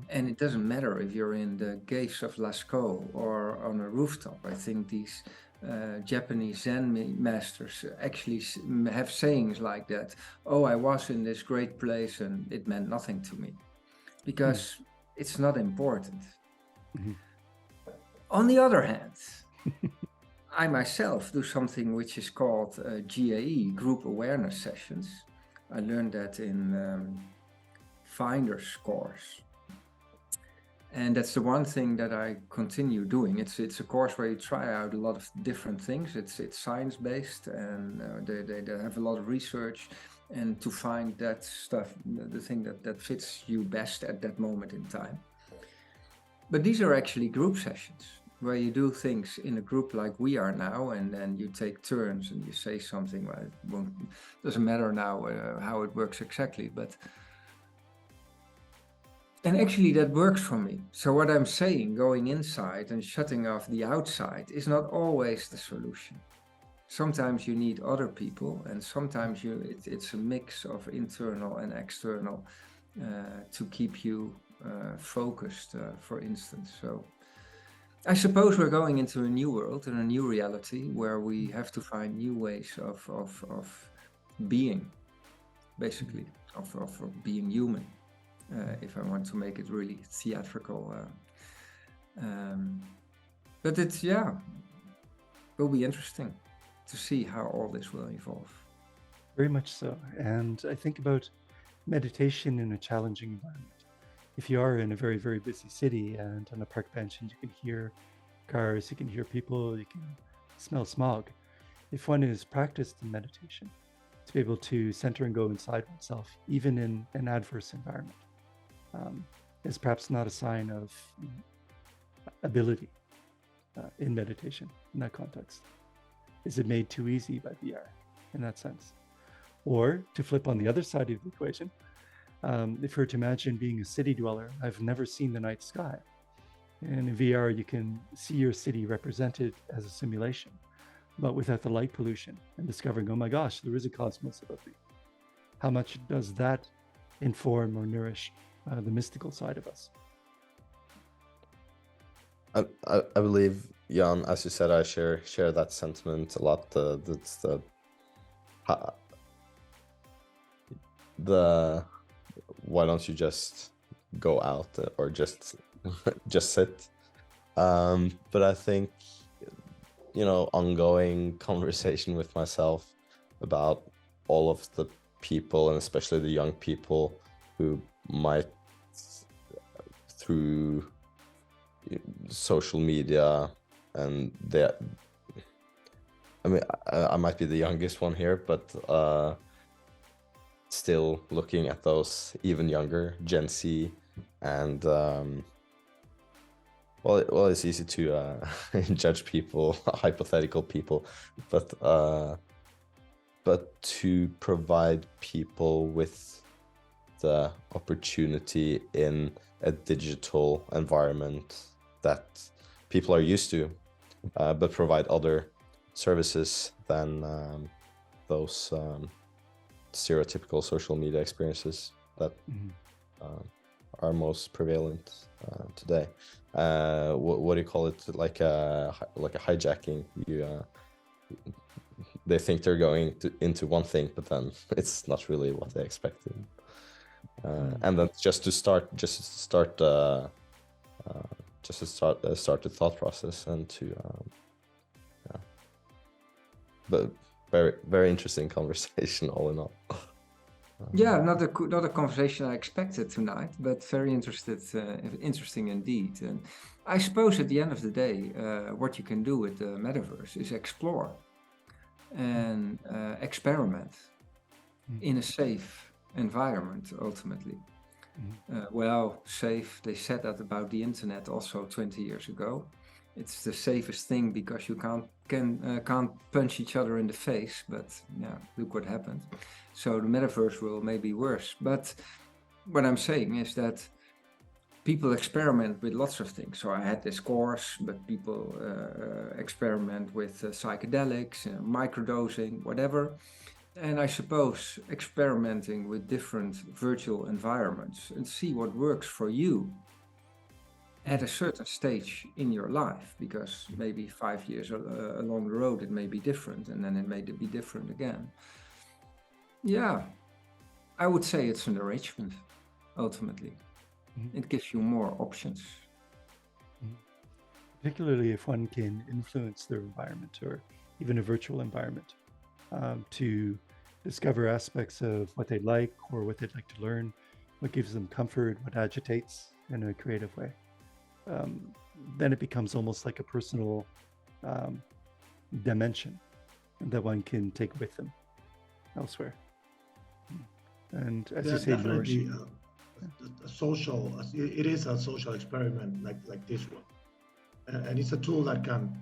S5: and it doesn't matter if you're in the caves of Lascaux or on a rooftop. I think these Japanese Zen masters actually have sayings like that. Oh, I was in this great place and it meant nothing to me, because it's not important. On the other hand, I myself do something which is called GAE, Group Awareness Sessions. I learned that in Finder's course. And that's the one thing that I continue doing. It's a course where you try out a lot of different things. It's science-based, and they have a lot of research, and to find that stuff, the thing that fits you best at that moment in time. But these are actually group sessions where you do things in a group like we are now, and then you take turns and you say something. Well, it doesn't matter now how it works exactly, but. And actually that works for me. So what I'm saying, going inside and shutting off the outside, is not always the solution. Sometimes you need other people, and sometimes it's a mix of internal and external to keep you focused, for instance. So I suppose we're going into a new world and a new reality where we have to find new ways of being, basically, of being human. If I want to make it really theatrical. But it's, will be interesting to see how all this will evolve.
S1: Very much so. And I think about meditation in a challenging environment. If you are in a very, very busy city and on a park bench and you can hear cars, you can hear people, you can smell smog. If one is practiced in meditation, to be able to center and go inside oneself, even in an adverse environment, is perhaps not a sign of ability in meditation in that context. Is it made too easy by VR in that sense? Or to flip on the other side of the equation, if we were to imagine being a city dweller, I've never seen the night sky. And in VR, you can see your city represented as a simulation, but without the light pollution, and discovering, oh my gosh, there is a cosmos above me. How much does that inform or nourish the mystical side of us?
S4: I believe, Jan, as you said, I share that sentiment a lot. The why don't you just go out or just sit? But I think, ongoing conversation with myself about all of the people, and especially the young people who might, through social media, and I might be the youngest one here, but still looking at those even younger, Gen Z, and well, it's easy to judge people, hypothetical people, but to provide people with the opportunity in a digital environment that people are used to, but provide other services than those stereotypical social media experiences that are most prevalent today. What do you call it? Like a hijacking. They think they're going into one thing, but then it's not really what they expected. And then just to start the thought process, and to but very, very interesting conversation all in all.
S5: Not a conversation I expected tonight, but very interesting indeed. And I suppose at the end of the day, what you can do with the metaverse is explore and experiment in a safe environment, ultimately. Safe, they said that about the internet also 20 years ago. It's the safest thing because you can't punch each other in the face, but look what happened. So the metaverse will maybe worse. But what I'm saying is that people experiment with lots of things. So I had this course, but people experiment with psychedelics, microdosing, whatever. And I suppose experimenting with different virtual environments and see what works for you at a certain stage in your life, because maybe 5 years along the road it may be different, and then it may be different again. I would say it's an enrichment, ultimately. It gives you more options.
S1: particularly if one can influence their environment or even a virtual environment to discover aspects of what they like or what they'd like to learn, what gives them comfort, what agitates in a creative way. Then it becomes almost like a personal dimension that one can take with them elsewhere. And as you say,
S6: definitely a social, it is a social experiment like this one. And it's a tool that can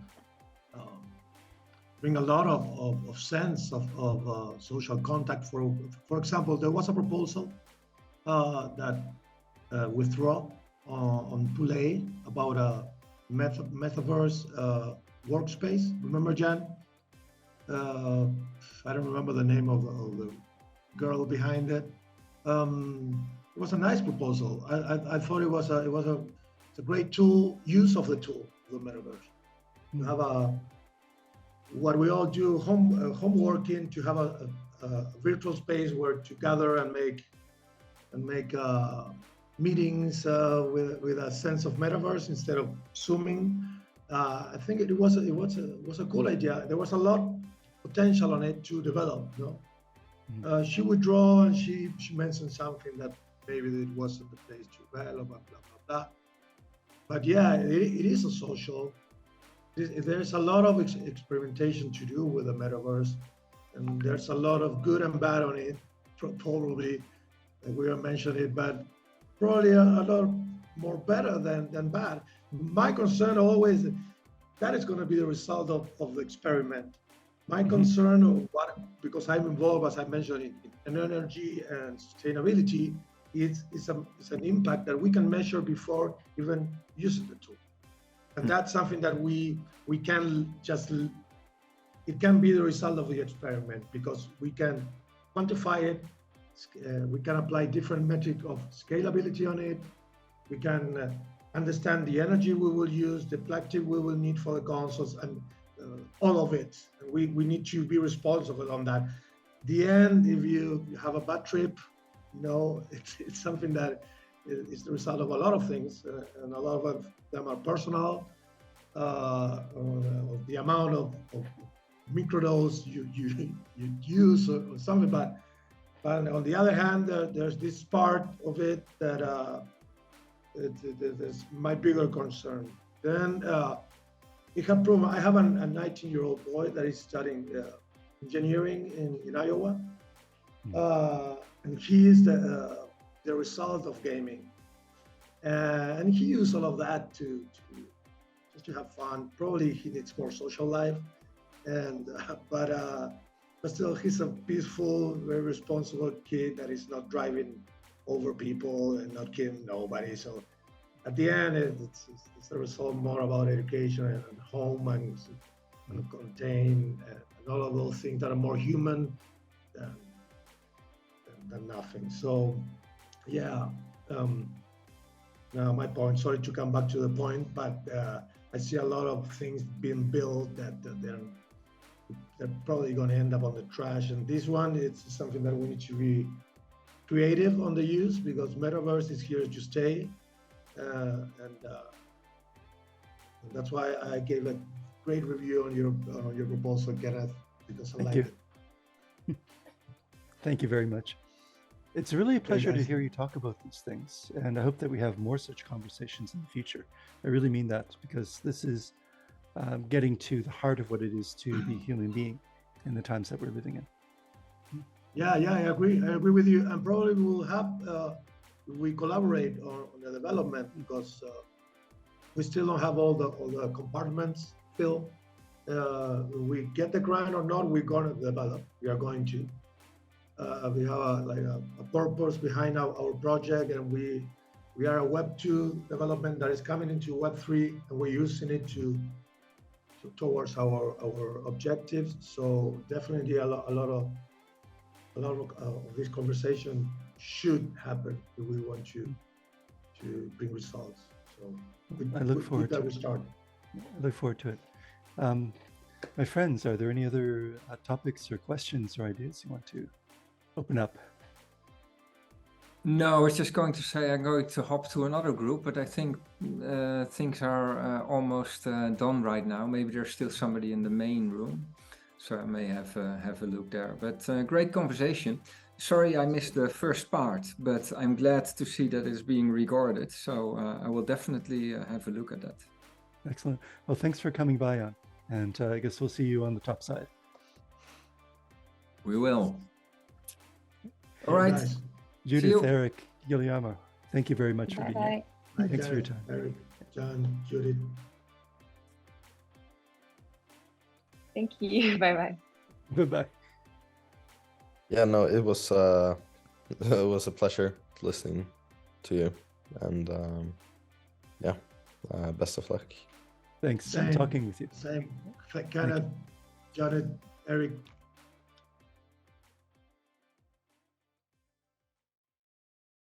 S6: bring a lot of sense of social contact. For example, there was a proposal that withdraw on Pool A about a metaverse workspace. Remember, Jan? I don't remember the name of the girl behind it. It was a nice proposal. I thought it's a great tool, use of the tool, the metaverse. To have what we all do, homeworking, to have a virtual space where to gather and make meetings with a sense of metaverse instead of Zooming. I think it was a cool idea. There was a lot of potential on it to develop. She withdrew and she mentioned something that maybe it wasn't the place to develop, blah blah blah. But yeah, it is a social. There's a lot of experimentation to do with the metaverse, and there's a lot of good and bad on it. Probably we are mentioning it, but probably a lot more better than bad. My concern always that is going to be the result of the experiment. My concern of because I'm involved, as I mentioned, in energy and sustainability, it's an impact that we can measure before even using the tool. And that's something that we can it can be the result of the experiment because we can quantify it. We can apply different metric of scalability on it. We can understand the energy we will use, the plastic we will need for the consoles, and all of it. And we need to be responsible on that. The end, if you have a bad trip, it's something that is the result of a lot of things, and a lot of them are personal. Of the amount of microdose you use or something, but on the other hand, there's this part of it that is my bigger concern. Then it can prove. I have a 19-year-old boy that is studying engineering in Iowa, and he is the result of gaming, and he used all of that just to have fun. Probably he needs more social life, and but still he's a peaceful, very responsible kid that is not driving over people and not killing nobody. So at the end, it's a result more about education and home and contain and all of those things that are more human than nothing. So yeah. Now my point. Sorry to come back to the point, but I see a lot of things being built that they're probably going to end up on the trash. And this one, it's something that we need to be creative on the use because metaverse is here to stay, and that's why I gave a great review on your proposal, Kenneth, because I like it.
S1: Thank you very much. It's really a pleasure to hear you talk about these things, and I hope that we have more such conversations in the future. I really mean that because this is getting to the heart of what it is to be a human being in the times that we're living in.
S6: Yeah, I agree. I agree with you, and probably we will have we collaborate on the development because we still don't have all the compartments filled. We get the grant or not, we're going to develop. We are going to. We have a purpose behind our project, and we are a Web 2 development that is coming into Web 3, and we're using it towards our objectives. So definitely a lot of this conversation should happen if we want to bring results. So
S1: I look forward to it. I look forward to it. My friends, are there any other topics or questions or ideas you want to open up?
S5: No, I was just going to say I'm going to hop to another group, but I think things are almost done right now. Maybe there's still somebody in the main room, so I may have a look there. But great conversation. Sorry I missed the first part, but I'm glad to see that it's being recorded. So I will definitely have a look at that.
S1: Excellent. Well, thanks for coming by, Jan. And I guess we'll see you on the top side.
S5: We will. All right.
S6: Nice.
S1: Judith, Eric, Guillermo, thank you very much for being here.
S2: Bye-bye.
S6: Hi,
S1: Thanks for your
S6: Kenneth,
S1: time.
S6: Eric, John, Judith.
S2: Thank you. Bye-bye.
S1: Bye-bye.
S4: Yeah, no, it was a pleasure listening to you, and yeah, best of luck.
S1: Thanks.
S6: Same.
S1: Talking with you.
S6: Same. Kenneth, Janet, Eric,